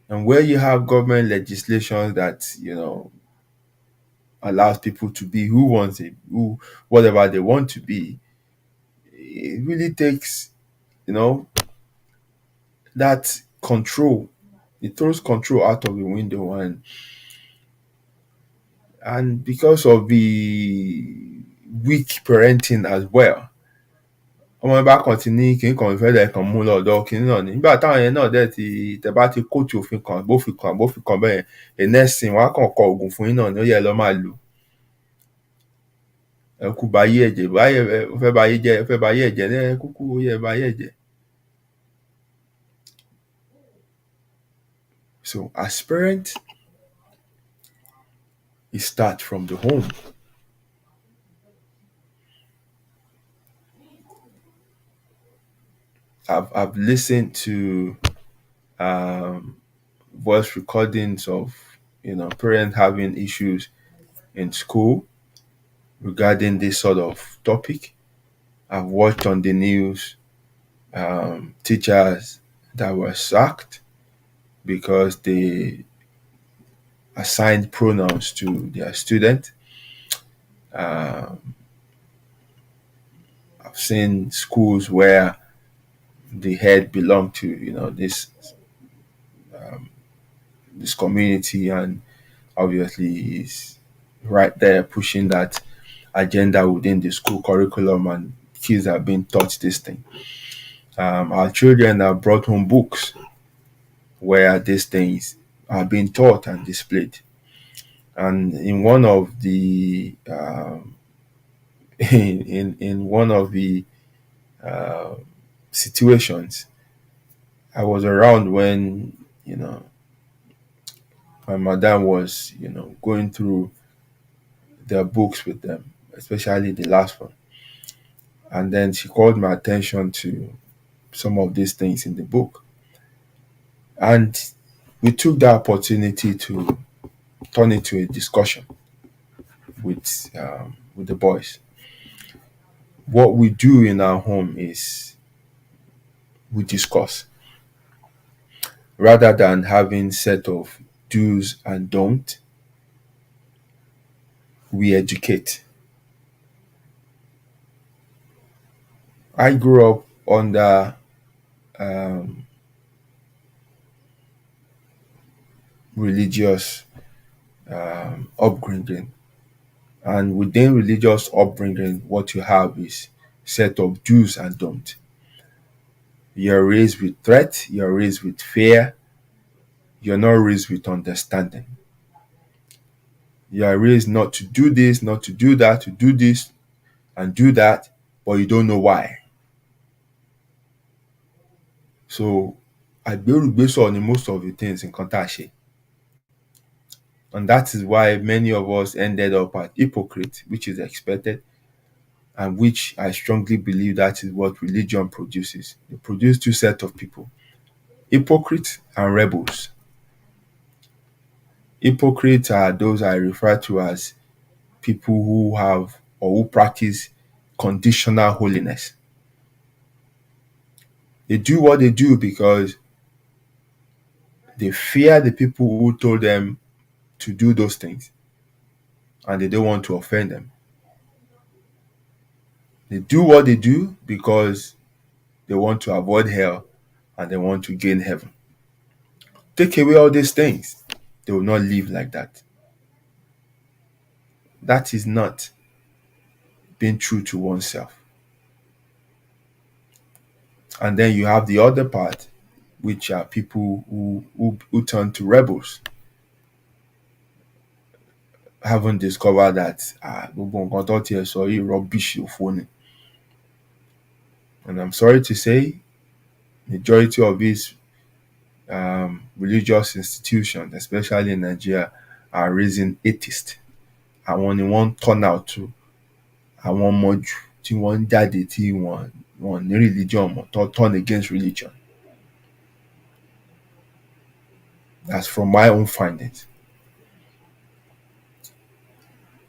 [SPEAKER 2] And where you have government legislation that allows people to be whatever they want to be, it really takes that control. It throws control out of the window, and because of the weak parenting as well, ọmọ ẹ bá kàn ti ní kinní kan ìfẹ́ lẹ̀ kàn mú lọ́dọ̀ kinní náà ni nígbà táwọn yẹn náà dẹ̀ ti tẹ̀ bá ti kóòtù òfin kan àbófin kan bẹ́ẹ̀ yẹn, the next thing wọ́n á kàn kọ oògùn fún yín náà ni ó yẹ lọ́ máa lò. Ẹ kú bayé ẹ̀jẹ̀ báyẹ̀ ó fẹ́ bayé jẹ́ ẹ fẹ́ bayé ẹ̀jẹ̀ ní ẹ kúkú ó yẹ bayé ẹ̀jẹ̀. So as parents, it starts from the home. I've listened to voice recordings of parents having issues in school regarding this sort of topic. I've watched on the news teachers that were sacked because they assigned pronouns to their student. I've seen schools where the head belonged to this community, and obviously is right there pushing that agenda within the school curriculum, and kids are being taught this thing. Our children have brought home books where these things are being taught and displayed. And in one of the in one of the situations, I was around when my madam was going through their books with them, especially the last one, and then she called my attention to some of these things in the book, and we took that opportunity to turn it to a discussion with the boys. What we do in our home is we discuss rather than having set of do's and don't. We educate. I grew up under religious upbringing, and within religious upbringing, what you have is set of do's and don't. You're raised with threat, you're raised with fear, you're not raised with understanding. You are raised not to do this, not to do that, to do this and do that, but you don't know why. So àgbérùgbésọ̀ ni most of the things in tá a ṣe. And that is why many of us ended up as hypocrites, which is expected, and which I strongly believe that is what religion produces. It produces two sets of people: hypocrites and rebels. Hypocrites are those I refer to as people who have or who practice conditional holiness. They do what they do because they fear the people who told them to do those things, and they don't want to offend them. They do what they do because they want to avoid hell and they want to gain heaven. Take away all these things, they will not live like that. That is not being true to oneself. And then you have the other part, which are people who turn to rebels, haven't discovered that gbogbo nǹkan tó tiẹ̀ sọ yìí rubbish òfo ni. And I'm sorry to say, majority of these religious institutions, especially in Nigeria, are raising atheists. Àwọn ni wọ́n turn out to àwọn ọmọ jù tí wọ́n ń jáde tí wọ́n ní religion mọ́, tó turn against religion. That's from my own findings.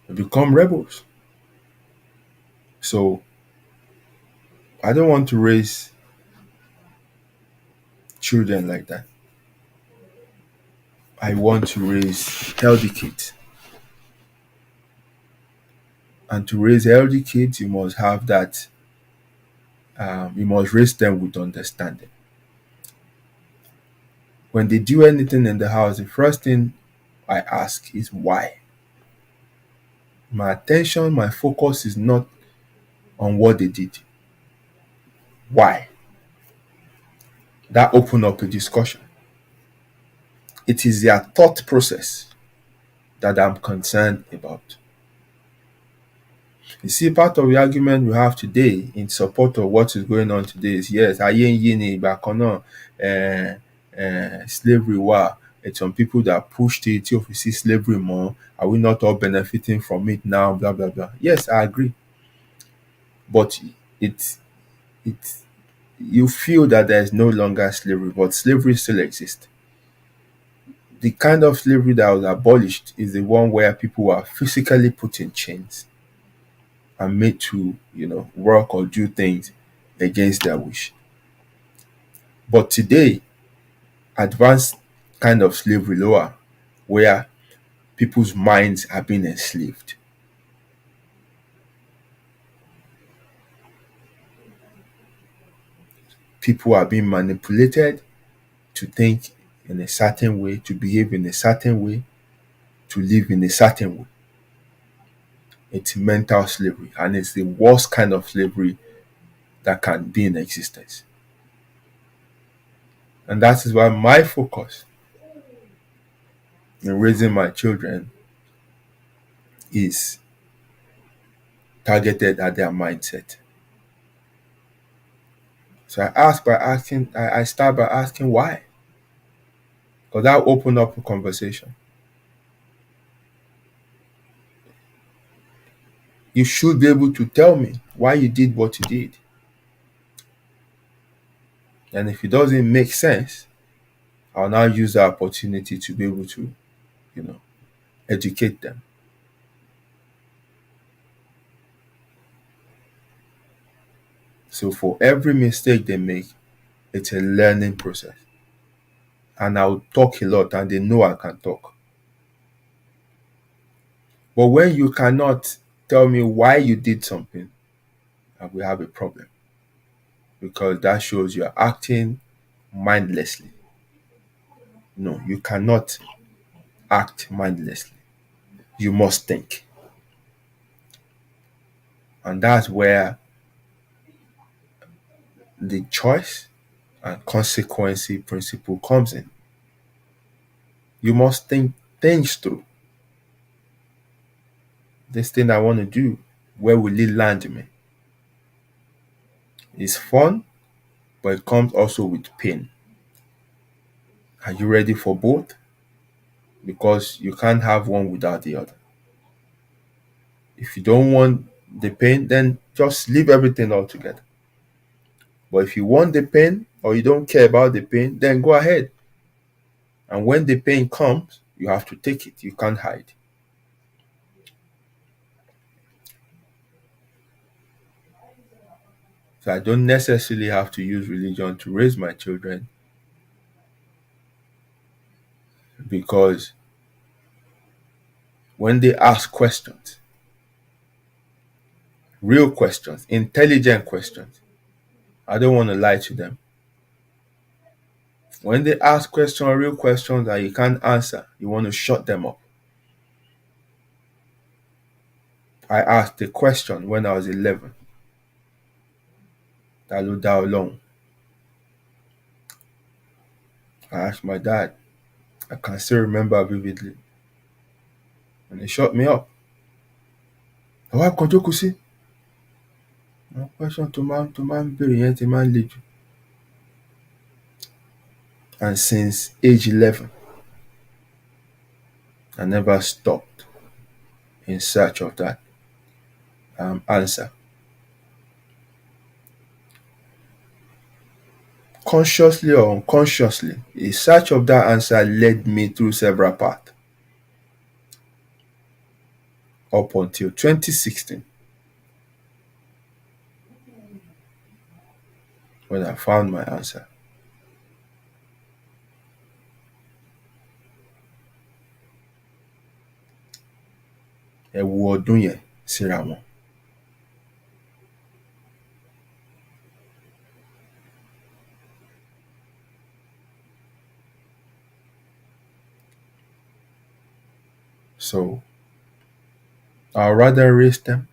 [SPEAKER 2] They become rebels. So I don't want to raise children like that. I want to raise healthy kids. And to raise healthy kids, you must have that, you must raise them with understanding. When they do anything in the house, the first thing I ask is why. My attention, my focus is not on what they did. Why? That open up a discussion. It is their thought process that I'm concerned about. You see, part of the argument we have today in support of what is going on today is yes, ayé ń yí ni ìgbà kan náà, slavery wà. It's some people that pushed it, tí ò fi sí slavery mọ́. Are we not all benefiting from it now? Blah blah blah. Yes, I agree. But it you feel that there is no longer slavery, but slavery still exists. The kind of slavery that was abolished is the one where people were physically put in chains and made to, work or do things against their wish. But today, advanced kind of slavery lower, where people's minds are being enslaved. People are being manipulated to think in a certain way, to behave in a certain way, to live in a certain way. It's mental slavery, and it's the worst kind of slavery that can be in existence. And that is why my focus in raising my children is targeted at their mindset. So I start by asking why. Because that opened up a conversation. You should be able to tell me why you did what you did. And if it doesn't make sense, I'll now use the opportunity to be able to, educate them. So for every mistake they make, it's a learning process. And I'll talk a lot, and they know I can talk. But when you cannot tell me why you did something, we have a problem. Because that shows you're acting mindlessly. No, you cannot act mindlessly. You must think. And that's where the choice and consequence principle comes in. You must think things through. This thing I want to do, where will it land me? It's fun, but it comes also with pain. Are you ready for both? Because you can't have one without the other. If you don't want the pain, then just leave everything altogether. But if you want the pain or you don't care about the pain, then go ahead. And when the pain comes, you have to take it. You can't hide. So I don't necessarily have to use religion to raise my children, because when they ask questions, real questions, intelligent questions, I don't want to lie to them. When they ask questions, real questions that you can't answer, you want to shut them up. I asked a question when I was 11. I asked my dad. I can still remember vividly. And he shut me up. Àwọn akọ̀jókòó sí. Àwọn question tó máa ń béèrè yẹn ti máa ń le jù. And since age 11, I never stopped in search of that answer. Consciously or unconsciously, a search of that answer led me through several paths. Up until 2016, when I found my answer. Ẹ wo ọdún yẹn síra wọn. So I'd rather raise them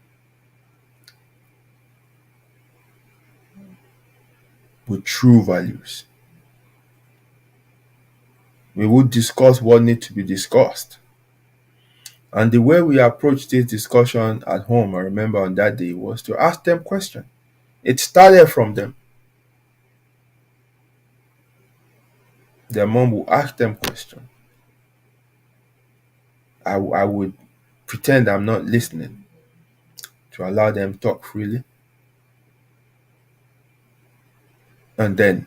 [SPEAKER 2] with true values. We would discuss what needs to be discussed. And the way we approached this discussion at home, I remember on that day, was to ask them questions. It started from them. Their mom would ask them questions. I would pretend I'm not listening to allow them talk freely. And then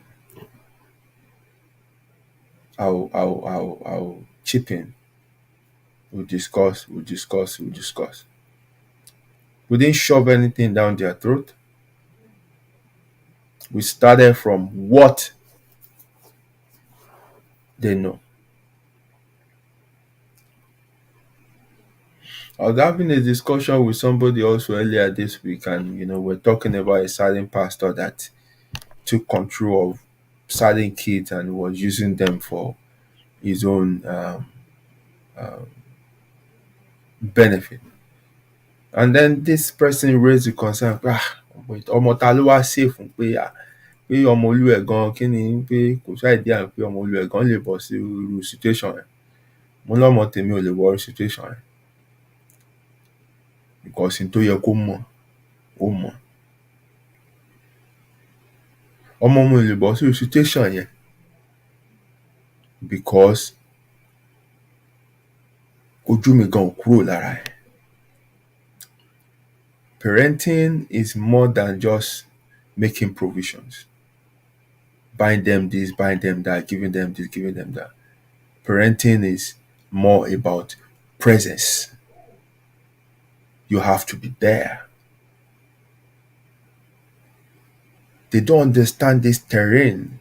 [SPEAKER 2] I'll chip in. We'll discuss. We didn't shove anything down their throat. We started from what they know. I was having a discussion with somebody also earlier this week, and we're talking about a certain pastor that took control of certain kids and was using them for his own benefit. And then this person raised the concern, wait, ọmọ ta ló wá save fún pé ọmọ olú ẹ̀ gan kí ni pé kò sáì dí àmì pé ọmọ olú ẹ̀ gan lè bọ̀ sí irú situation rẹ̀. Mo lọ́mọ tèmi ò lè wọ irú situation rẹ̀. Because n tó yẹ kó mọ̀, ó mọ̀. Ọmọ mi ò lè bọ̀ sí irú situation yẹn. Because ojú mi gan ò kúrò lára ẹ̀. Parenting is more than just making provisions. Buying them this, buying them that, giving them this, giving them that. Parenting is more about presence. You have to be there. They don't understand this terrain.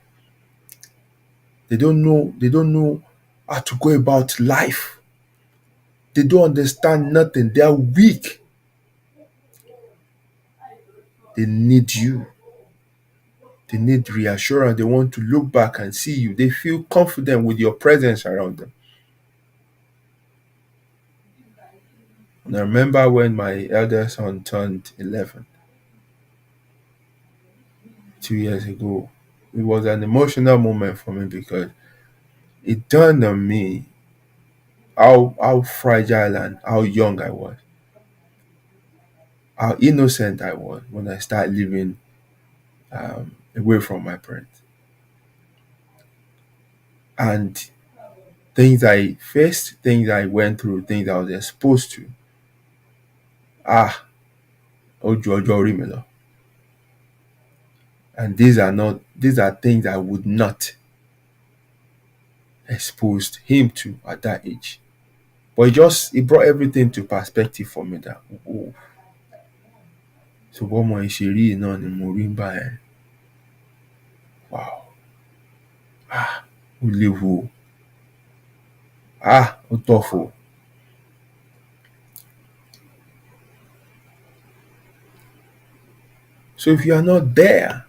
[SPEAKER 2] They don't know how to go about life. They don't understand nothing. They are weak. They need you. They need reassurance. They want to look back and see you. They feel confident with your presence around them. And I remember when my elder son turned 11, 2 years ago, it was an emotional moment for me because it dawned on me how fragile and how young I was, how innocent I was when I started living away from my parents. And things I faced, things I went through, things I was exposed to, ojú ọjọ́ orí mi lọ. And these are things I would not expose him to at that age. But it brought everything to perspective for me that, oh, so bọ́mọ ẹ ṣe rí náà ni mo rí ń bá ẹ. Wow. Ó léwu o. Ó tough o. So if you are not there,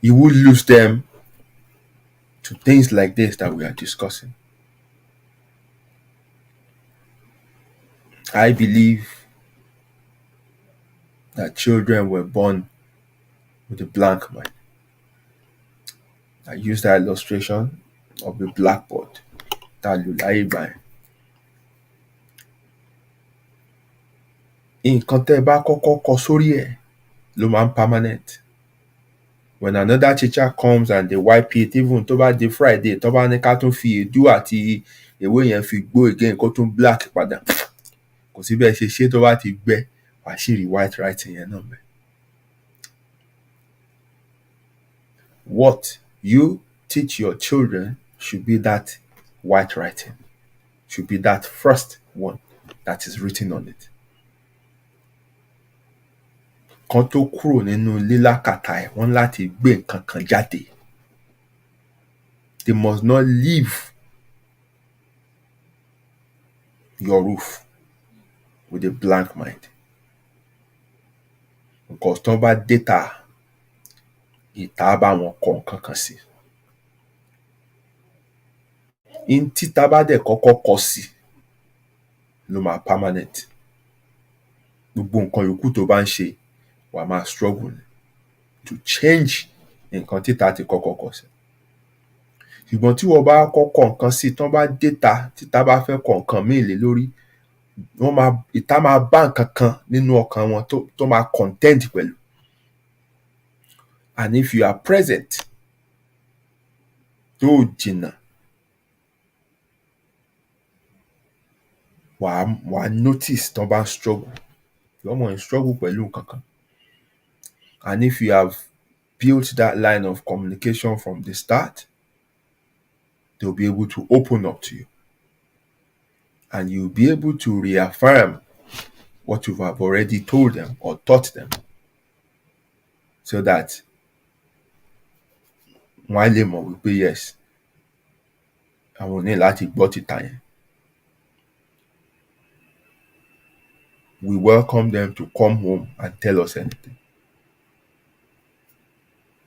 [SPEAKER 2] you will lose them to things like this that we are discussing. I believe that children were born with a blank mind. I use that illustration of a blackboard that lù láyé ìgbà yẹn. Nǹkan tẹ́ ẹ bá kọ́kọ́ kọ sórí ẹ̀ ló máa ń permanent. When another teacher comes and they wipe it, even tó bá di Friday, tó bá ní ká tún fi èédú àti ewé yẹn fi gbó again kó tún black padà. Kò sí bẹ́ẹ̀ ṣe tó bá ti gbẹ, wàá ṣì rí white writing yẹn náà bẹ́ẹ̀. What you teach your children should be that white writing, should be that first one that is written on it. Kan tó kúrò nínú lílákàtà ẹ̀, wọ́n láti gbé nǹkan kan jáde. They must not leave your roof with a blank mind. Because tó bá data, ìta bá wọn kọ nǹkan kan sí. In títa bá dẹ̀ kọ́kọ́ kọ sí, ló máa permanent. Gbogbo nǹkan yòókù tó bá ń ṣe wà máa struggle to change nǹkan títa ti kọ́kọ́ kọ sí. Ṣùgbọ́n tí wọ́n bá kọ́kọ́ nǹkan sí tán bá déta títa bá fẹ́ kọ nǹkan míì lé lórí, ìta máa bá nǹkan kan nínú ọkàn wọn tó máa content pẹ̀lú. And if you are present tó jìnnà, wàá notice tán bá ń struggle. Lọ́mọ ń struggle pẹ̀lú nǹkan kan. And if you have built that line of communication from the start, they'll be able to open up to you. And you'll be able to reaffirm what you have already told them or taught them, so that wọ́n á lè mọ̀ wípé yes, àwọn ò ní láti gbọ́ títa yẹn. We welcome them to come home and tell us anything.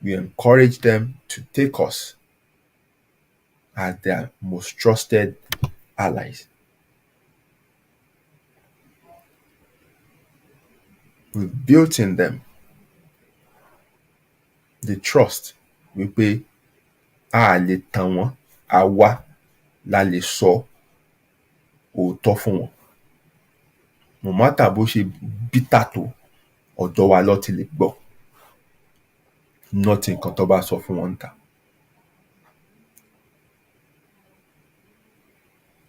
[SPEAKER 2] We encourage them to take us as their most trusted allies. We've built in them the trust wípé a lè tàn wọ́n, àwa la lè sọ òótọ́ fún wọn. No matter bó ṣe bitter tó, ọ̀dọ̀ wa ló ti lè gbọ́. Not nǹkan tó bá sọ fún wọn níta.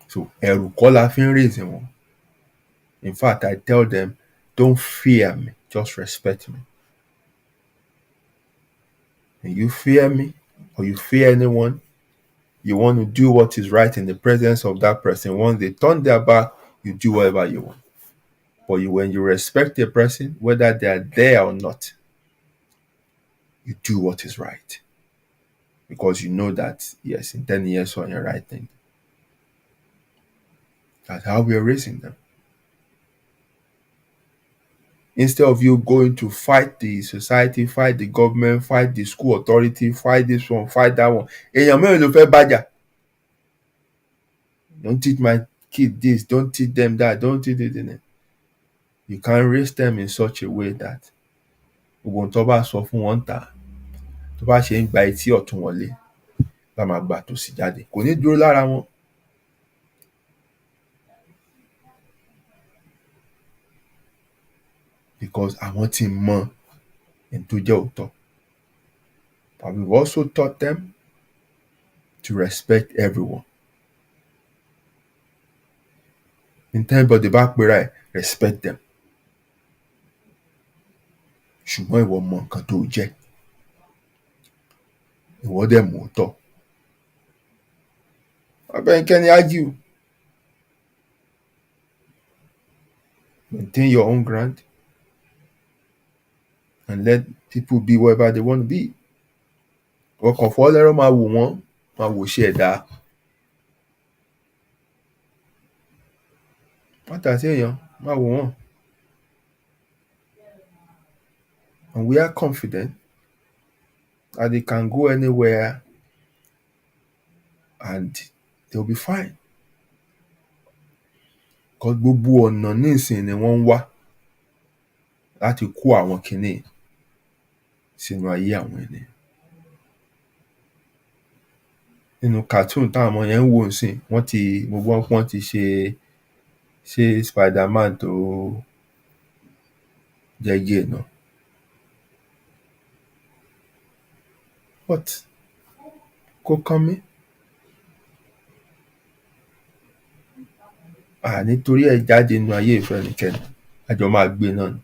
[SPEAKER 2] So ẹ̀rù kọ́ la fi ń raise wọn. In fact, I tell them, don't fear me, just respect me. When you fear me or you fear anyone, you want to do what is right in the presence of that person. Once they turn their back, you do whatever you want. But when you respect a person, whether they are there or not, you do what is right. Because you know that, yes, in 10 years you're on the right thing. That's how we are raising them. Instead of you going to fight the society, fight the government, fight the school authority, fight this one, fight that one. Èèyàn mélòó ló fẹ́ bájà? Don't teach my kid this, don't teach them that, don't teach it. You can raise them in such a way that gbogbo tó bá sọ fún wọn ta, tó bá ṣe ń gba etí ọ̀tún wọlé, bá máa gbà tó sì jáde. Kò ní dúró lára wọn. Because àwọn tí mọ ẹni tó jẹ́ òótọ́. But we've also taught them to respect everyone. In anybody bá pera ẹ̀, respect them. Ṣùgbọ́n ìwọ mọ nǹkan tó jẹ́. Ìwọ dẹ̀ mọ̀ òótọ́. Abẹ́nikẹ́ni argue. Maintain your own ground and let people be wherever they want to be. Wọ́n kàn fọ́ lẹ́rọ̀ máa wò wọ́n, máa wò ṣe ẹ̀dá. Mátà sí èèyàn, máa wò wọ́n. And we are confident that they can go anywhere and they'll be fine. Because gbogbo ọ̀nà nísìn ni wọ́n ń wá láti kó àwọn kìíní sínú ayé àwọn ènìyàn. Nínú cartoon táwọn ọmọ yẹn ń wò nsìn, mo gbọ́ pé wọ́n ti ṣe Spider-Man tó jẹ́ gay náà. But kò kàn mí. Nítorí ẹ̀ jáde nínú ayé ìfẹ́ ẹnikẹ́ni, a jọ máa gbé náà ni.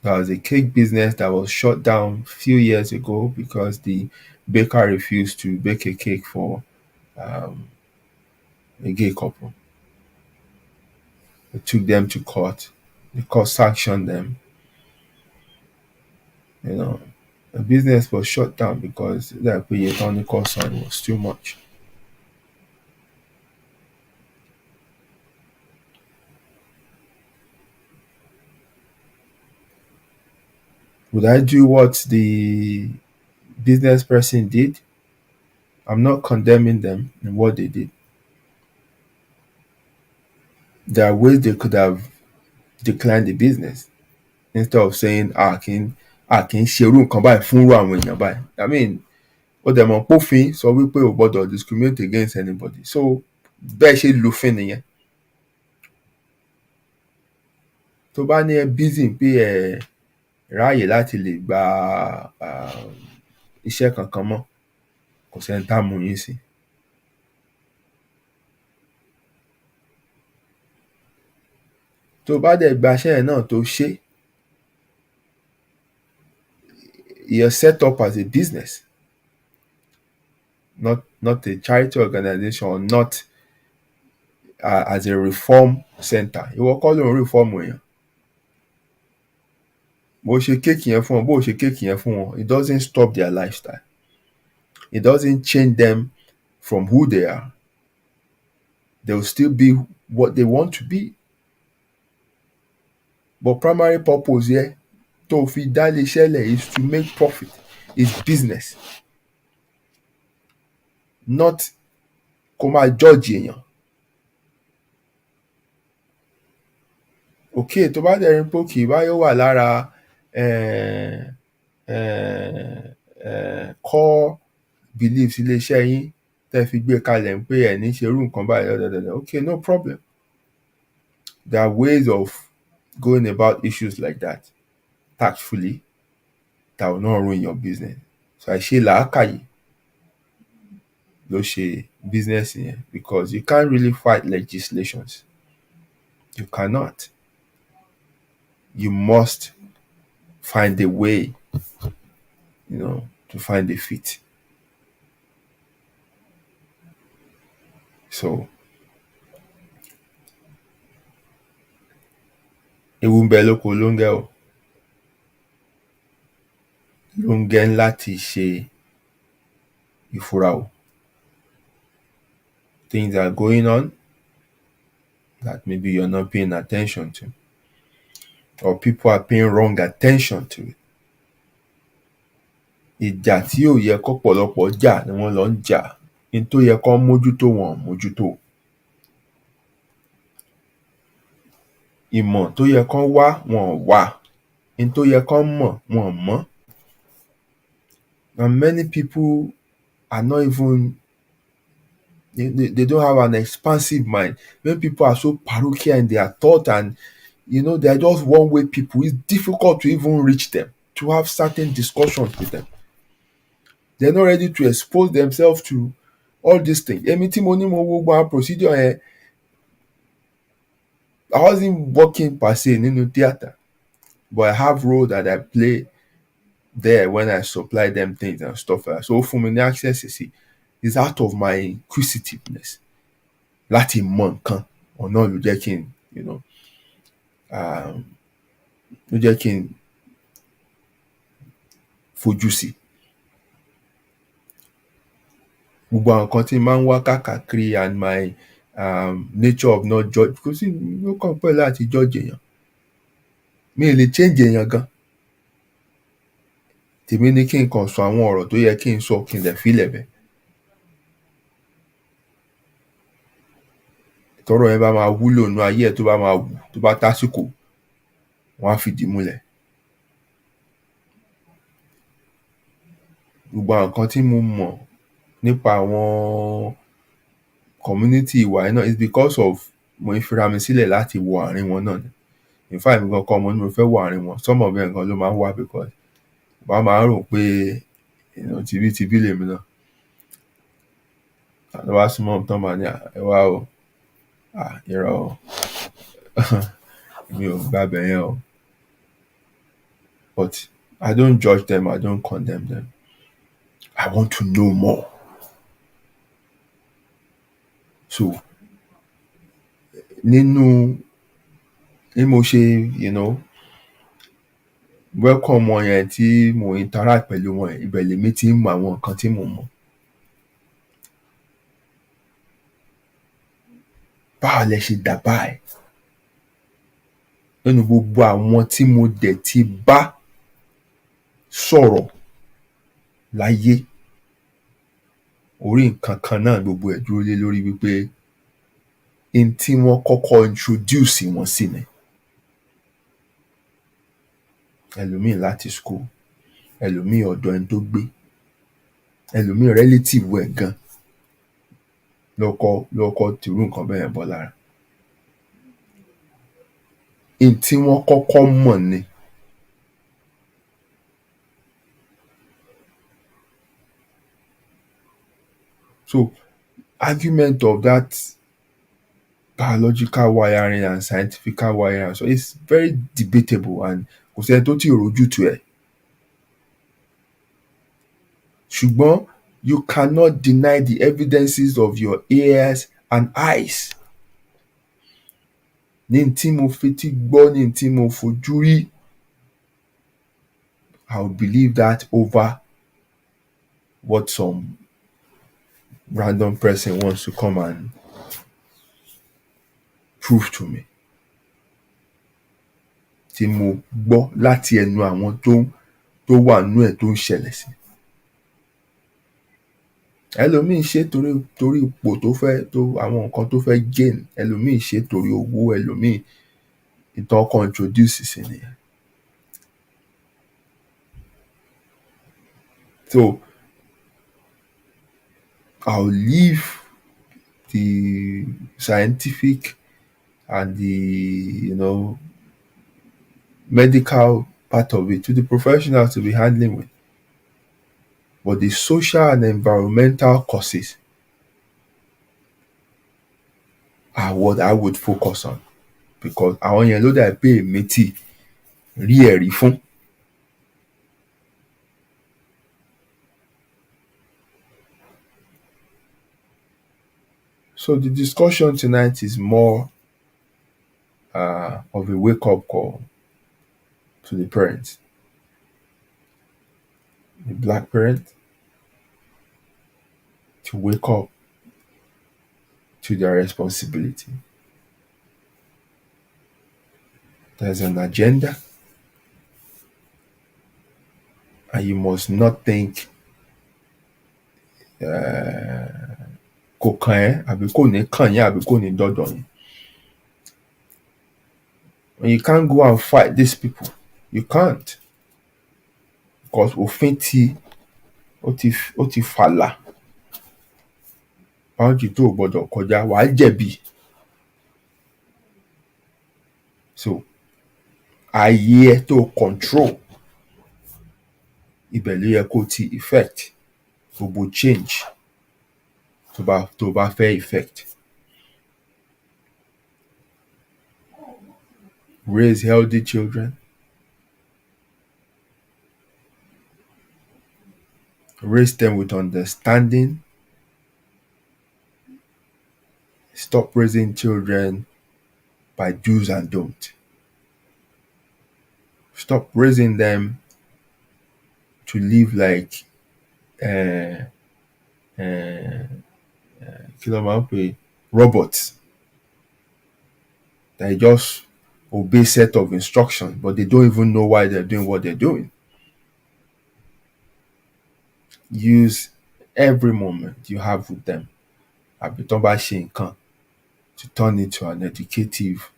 [SPEAKER 2] There was a cake business that was shut down a few years ago because the baker refused to bake a cake for a gay couple. They took them to court. The court sanctioned them. The business was shut down because the economic cost was too much. Would I do what the business person did? I'm not condemning them in what they did. There are ways they could have declined the business instead of saying, kì í ṣerú nǹkan báyìí fúnrú àwọn èèyàn báyìí. I mean, ó dẹ̀ mọ̀ pófin sọ wípé ò gbọ́dọ̀ discriminate against anybody. So bẹ́ẹ̀ ṣe lòfin nìyẹn. Tó bá ní ẹ busy pé ẹ ráàyè láti lè gba iṣẹ́ kankan mọ́, kò sẹ́ni tá mú yín sí. Tó bá dẹ̀ gbaṣẹ́ yẹn náà tó ṣe, you're set up as a business, not a charity organization, or not as a reform center. Ìwọ kọ́ ló ń reform èèyàn. Bó ṣe kéèkì yẹn fún wọn, bó ṣe kéèkì yẹn fún wọn, it doesn't stop their lifestyle. It doesn't change them from who they are. They will still be what they want to be. But primary purpose here, tó fi dá iléeṣẹ́ lẹ̀, is to make profit. It's business. Not kó máa judge èèyàn. Okay, tó bá dẹ̀ rí pé kì í báyọ̀ wà lára core beliefs iléeṣẹ́ yín tẹ́ fi gbé kalẹ̀ ń pé ẹ̀ ní ṣerú nǹkan báyìí. Okay, no problem. There are ways of going about issues like that tactfully that will not ruin your business. So àìṣe làákàyè ló ṣe business yẹn, because you can't really fight legislations. You cannot. You must find a way, to find a fit. So ewu ń bẹ lóko lóńgẹ́ o. Lóńgẹ́ ń láti ṣe ìfura o. Things are going on that maybe you're not paying attention to, or people are paying wrong attention to it. Ìjà tí ò yẹ kọ́pọ̀lọpọ̀ jà ni wọ́n lọ ń jà. Ní tó yẹ kán mójútó wọn ò mójútó. Ìmọ̀ tó yẹ kán wá wọn ò wá. Ní tó yẹ kán mọ̀ wọn ò mọ̀. And many people are not even, they don't have an expansive mind. Many people are so parochial in their thought, and they are just one-way people. It's difficult to even reach them, to have certain discussions with them. They're not ready to expose themselves to all these things. Èmi tí mo ní mo wo gbogbo procedure yẹn, I wasn't working per se nínú theatre, but I have role that I play there when I supply them things and stuff like that. So fún mi ní access is out of my inquisitiveness. Láti mọ nǹkan ọ̀nà ló jẹ́ kí n, ló jẹ́ kí n fojú sí. Gbogbo àwọn nǹkan tí n máa ń wá káàkiri, and my nature of not judge, because ló kàn pẹ́ láti judge èèyàn. Mi ò lè change èèyàn gan. Tèmi ní kí n kàn sọ àwọn ọ̀rọ̀ tó yẹ kí n sọ, kí n dẹ̀ fílẹ̀ bẹ́ẹ̀. Tọ́rọ̀ yẹn bá máa wúlò nínú ayé ẹ̀, tó bá máa wù, tó bá tásìkò, wọ́n á fìdí múlẹ̀. Gbogbo àwọn nǹkan tí mo mọ̀ nípa àwọn community ìwà yẹn náà is because of mo ń fira mi sílẹ̀ láti wọ àárín wọn náà ni. In fact, mi gan kọ́ mo ní mo fẹ́ wọ àárín wọn. Some of them gan ló máa ń wá, because wọ́n máa ń rò pé tibí lèmi náà. Àlọ́ wá súnmọ́ mi tán máa ní ẹ wá o. Irọ́ o. Mi ò gbàbẹ̀ yẹn o. But I don't judge them, I don't condemn them. I want to know more. So nínú mo ṣe welcome wọn yẹn, tí mo interact pẹ̀lú wọn yẹn, ibẹ̀ lèmi ti ń mọ àwọn nǹkan tí mo mọ̀. Báwo lẹ ṣe dà báyìí? Nínú gbogbo àwọn tí mo dẹ̀ ti bá sọ̀rọ̀ láyé, orí nǹkan kan náà gbogbo ẹ̀ dúró lé lórí wípé n tí wọ́n kọ́kọ́ introduce wọn sí ni. Ẹlòmíì láti school, ẹlòmíì ọ̀dọ̀ ẹni tó gbé, ẹlòmíì relative ẹ̀ gan lọ́kọ́ tìrú nǹkan bẹ́ẹ̀ bọ́ lára. N tí wọ́n kọ́kọ́ mọ̀ ni. So argument of that biological wiring and scientific wiring, so it's very debatable and kò sẹ́ni tó tí ì rójútu ẹ̀. Ṣùgbọ́n you cannot deny the evidences of your ears and eyes. Ní tí mo fetí gbọ́, ní tí mo fojú rí, I will believe that over what some random person wants to come and prove to me. Tí mo gbọ́ láti ẹnu àwọn tó wà nínú ẹ̀ tó ń ṣẹlẹ̀ sí. Ẹlòmíì ṣe torí ipò tó fẹ́, àwọn nǹkan tó fẹ́ gain. Ẹlòmíì ṣe torí owó, ẹlòmíì ìtàn kan introduce sí nìyẹn. So I'll leave the scientific and the medical part of it to the professionals to be handling with. But the social and environmental causes are what I would focus on, because àwọn yẹn ló dà pé èmi tí rí ẹ̀rí fún. So the discussion tonight is more of a wake-up call to the parents, the Black parent, to wake up to their responsibility. There's an agenda, and you must not think kò kàn ẹ́ àbí kò ní kàn yín àbí kò ní dọ́dọ̀ yín. And you can't go and fight these people. You can't, because òfin ó ti fàlà. Boundary tó gbọ́dọ̀ kọjá, wàá jẹ̀bi. So ààyè ẹ tó control, ibẹ̀ ló yẹ kó ti effect gbogbo change tó bá fẹ́ effect. Raise healthy children. Raise them with understanding. Stop raising children by do's and don'ts. Stop raising them to live like robots. They just obey set of instructions, but they don't even know why they're doing what they're doing. Use every moment you have with them àbí tán bá ṣe nǹkan to turn it to an educative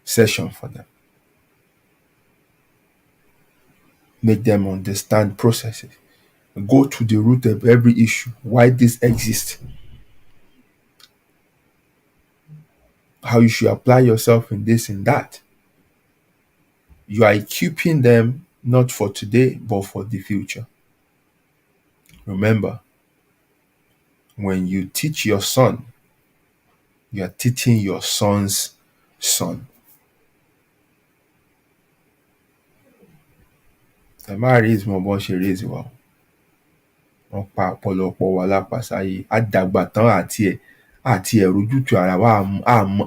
[SPEAKER 2] session for them. Make them understand processes. Go to the root of every issue, why this exists, how you should apply yourself in this and that. You are equipping them not for today, but for the future. Remember, when you teach your son, you are teaching your son's son. Ẹ má raise mọ bọ́n ṣe raise wa. Wọ́n pa ọ̀pọ̀lọpọ̀ wa lápasáyé. A dàgbà tán àti ẹ̀ rójútu ara wa.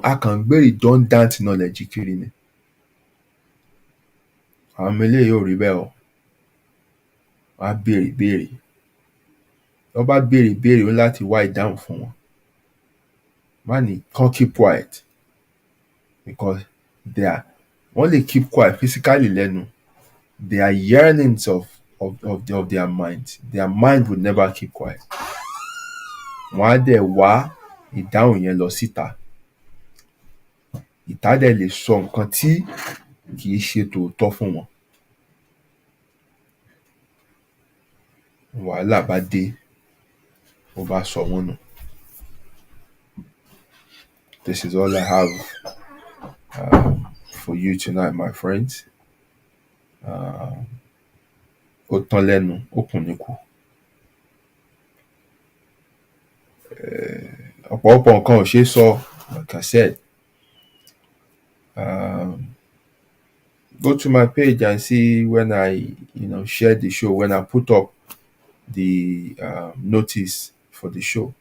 [SPEAKER 2] A kàn gbé redundant knowledge kiri ni. Àwọn ọmọ eléyìí ò rí bẹ́ẹ̀ o. Wọ́n á béèrè béèrè. Wọ́n bá béèrè béèrè ó láti wá ìdáhùn fún wọn. Má ní kàn keep quiet, because wọ́n lè keep quiet physically lẹ́nu. They are yearnings of their minds. Their mind would never keep quiet. wọ́n á dẹ̀ wá ìdáhùn yẹn lọ síta. Ìta dẹ̀ lè sọ nǹkan tí kì í ṣe tòótọ́ fún wọn. Wàhálà bá dé, ó bá sọ wọ́n nù. This is all I have for you tonight, my friends. Ó tán lẹ́nu, ó kùn níkù. Ọ̀pọ̀lọpọ̀ nǹkan ò ṣeé sọ, like I said. Go to my page and see when I, share the show, when I put up the notice for the show.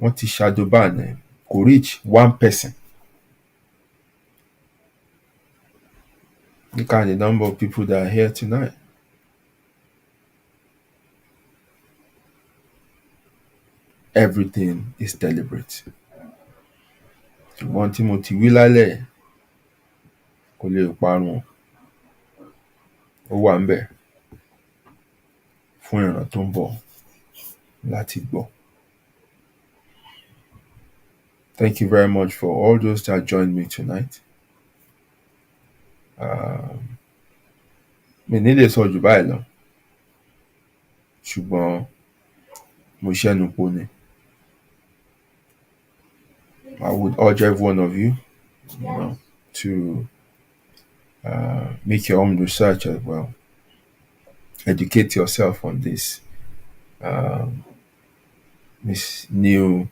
[SPEAKER 2] Wọ́n ti shadow ban kò reach one person. Look at the number of people that are here tonight. Everything is deliberate. Ṣùgbọ́n tí mo ti wí lálẹ́ kò lè parun. Ó wà ń bẹ̀ fún ìran tó ń bọ̀ láti gbọ́. Thank you very much for all those that joined me tonight. Mi ní lè sọ jù báyìí lọ, ṣùgbọ́n mo ṣẹ́nu po ni. I would urge every one of you, to make your own research as well. Educate yourself on this new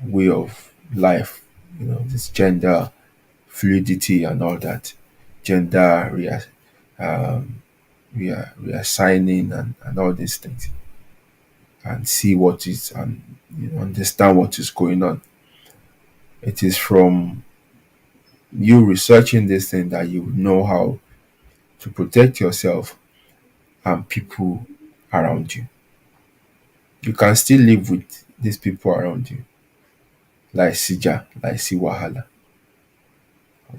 [SPEAKER 2] way of life, this gender fluidity and all that, gender reassigning and all these things, and see what is, and understand what is going on. It is from you researching this thing that you know how to protect yourself and people around you. You can still live with these people around you. Láìsí ìjà, láìsí wàhálà.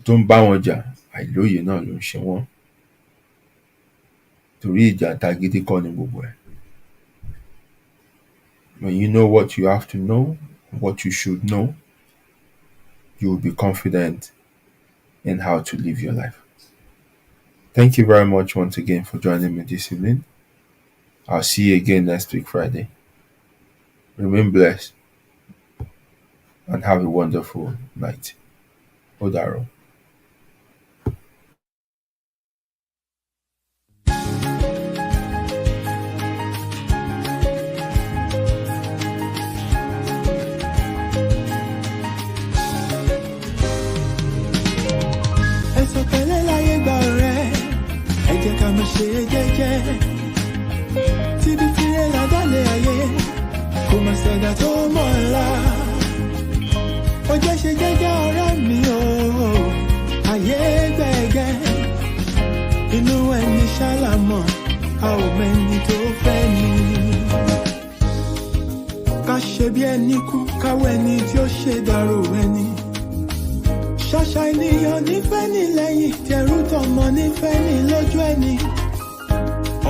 [SPEAKER 2] Tó ń bá wọn jà, àìlóye náà ló ń ṣe wọ́n. Torí ìjà tagídí kọ́ ni gbogbo ẹ̀. When you know what you have to know, what you should know, you will be confident in how to live your life. Thank you very much once again for joining me this evening. I'll see you again next week, Friday. Remain blessed and have a wonderful night. Ó dàárọ̀.
[SPEAKER 1] Ṣe jẹ́jẹ́ tíbi tirẹ̀ ládàlẹ̀ ayé kò má ṣẹ̀dá tó mọ̀ ọ́la. Ó jẹ́ ṣe jẹ́jẹ́ ọ̀rẹ́ mi o, ayé gbẹ̀gẹ́. Inú ẹni ṣálámọ̀, a ò mẹ́ni tó fẹ́ ni. Ká ṣe bí ẹni kú, káwọ́ ẹni tí ó ṣe dàrú ẹni. Ṣàṣà ènìyàn nífẹ̀ẹ́ ní lẹ́yìn, tẹrú tọmọ nífẹ̀ẹ́ ní lójú ẹni.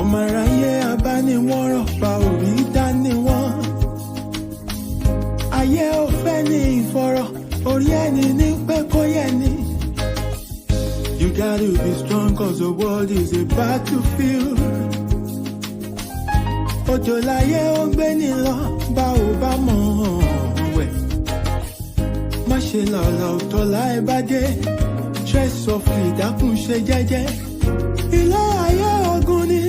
[SPEAKER 1] Ọmọ aráyé abániwọ́rọ̀ pa orí dání wọ́n. Ayé ò fẹ́ ní ìfọ̀rọ̀, orí ẹni ní pé kó yẹ ni. You gotta be strong cause the world is a battlefield. Òjò láyé ó gbé ní lọ, bá ò bá mọ̀ wẹ̀. Má ṣe lọ́lọ́ tó láì bá dé, stress softly dákun ṣe jẹ́jẹ́. Ilé ayé ogun ni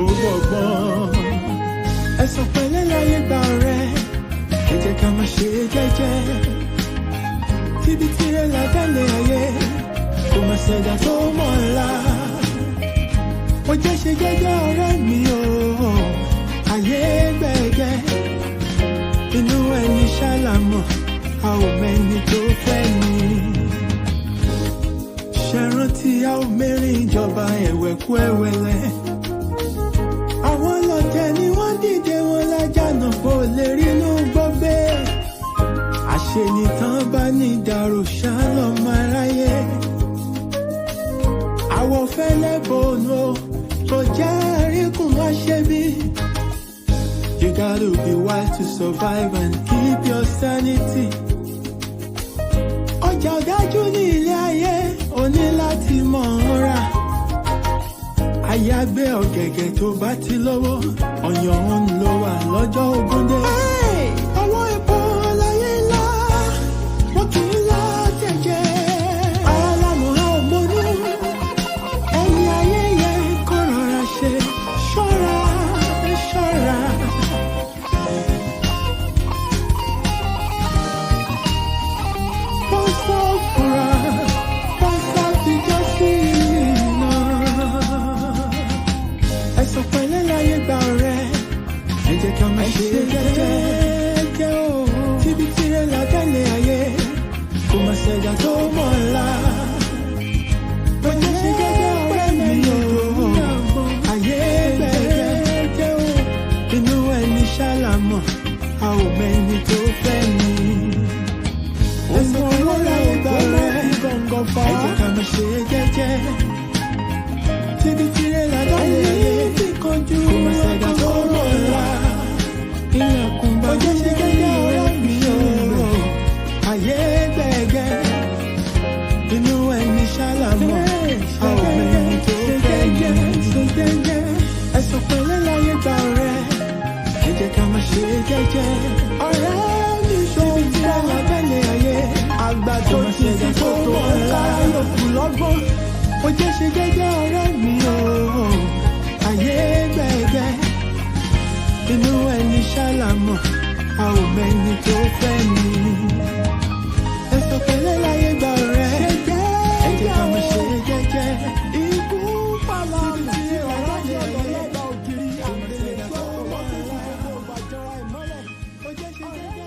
[SPEAKER 1] ó gbọ̀gbọ́n. Ẹ̀sùn pẹ̀lẹ́ láyé gbà rẹ̀, ẹ jẹ́ ká máa ṣe jẹ́jẹ́. Tíbi tirẹ̀ ládàlẹ̀ ayé, kò má ṣẹ̀dá tó mọ̀ ọ́la. Ó jẹ́ ṣe jẹ́jẹ́ ọ̀rẹ́ mi o, ayé gbẹ̀gẹ́. Inú ẹni ṣálámọ̀, a ò mẹ́ni tó fẹ́ ni. Ṣẹ̀rántí a ò mẹ́rin ìjọba ẹ̀wẹ̀kú ẹ̀wẹ̀lẹ̀. Àwọn lọ́tẹ̀ ni wọ́n dìde wọn lájànà kó lè rínú gbọ́gbé. Àṣenìtàn bá ní ìdàrú ṣálọ̀ máa ráyé. Àwọ̀ fẹ́lẹ́ bòónù kò já àríkùn wá ṣe bí. gotta be wise to survive and keep your sanity. Ọjà ọ̀dájú ní ilé ayé, o ní láti mọ̀ ọ́n rà. Àyàgbé ọ̀gẹ̀gẹ̀ tó bá ti lówó, ọ̀yàn òun ló wà lọ́jọ́ ogúndé. Ọwọ́ epo láyé ńlá, wọ́n kì í lá jẹjẹ. Alámọ̀ á ò mọ́nú, ẹ̀yìn ayé yẹn kó rọra ṣe. Ṣọ́ra, ṣọ́ra. Pọ́sọ̀ fura, pọ́sọ̀ ti jọ sí iná. Ẹ̀sùn pẹ̀lẹ́ láyé gba ọ̀rẹ́, ẹ jẹ́ ká máa ṣe jẹ́jẹ́ o. Tíbi tirẹ̀ látẹ̀lé ayé, kò máa ṣẹ̀dá tó mọ̀ ọ́la. Bọ́jà ṣe jẹ́jẹ́ ọ̀rẹ́ mi o, ayé gbẹ̀gẹ́ o. Inú ẹni ṣàlámọ̀, a ò mẹ́ni tó fẹ́ mi. Ẹ̀sùn pẹ̀lẹ́ láyé gba ọ̀rẹ́, ẹ jẹ́ ká máa ṣe jẹ́jẹ́. Tíbi tirẹ̀ látẹ̀lé ayé, kò máa ṣẹ̀dá tó mọ̀ ọ́la. Ilẹ̀kùn bọ́jà ṣe jẹ́jẹ́ ọ̀rẹ́ mi o, ayé gbẹ̀gẹ́. Inú ẹni ṣàlámọ̀, a ò mẹ́ni tó fẹ́ mi. Ẹ̀sùn pẹ̀lẹ́ láyé gba ọ̀rẹ́, ẹ jẹ́ ká máa ṣe jẹ́jẹ́. Ọ̀rẹ́ mi ṣòwò tí a wà tẹ́lẹ̀ ayé, àgbà tó ti fi tó ọ̀la yòókù lọ́gbọ́n. Ó jẹ́ ṣe jẹ́jẹ́ ọ̀rẹ́ mi o, ayé gbẹ̀gẹ́. Inú ẹni ṣàlámọ̀, a ò mẹ́ni tó fẹ́ mi. Ẹ̀sùn pẹ̀lẹ́ láyé gba ọ̀rẹ́, ẹ jẹ́ ká máa ṣe jẹ́jẹ́. Ikú pàlà mi ọ̀rọ̀ yẹn lọ́lọ́dọ̀ ògiri. Àmì ìṣẹ́ ìjọba tó wọ́n ti fi gbogbo ọ̀bàjọ́ra ìmọ́lẹ̀. Ó jẹ́ ṣe jẹ́jẹ́.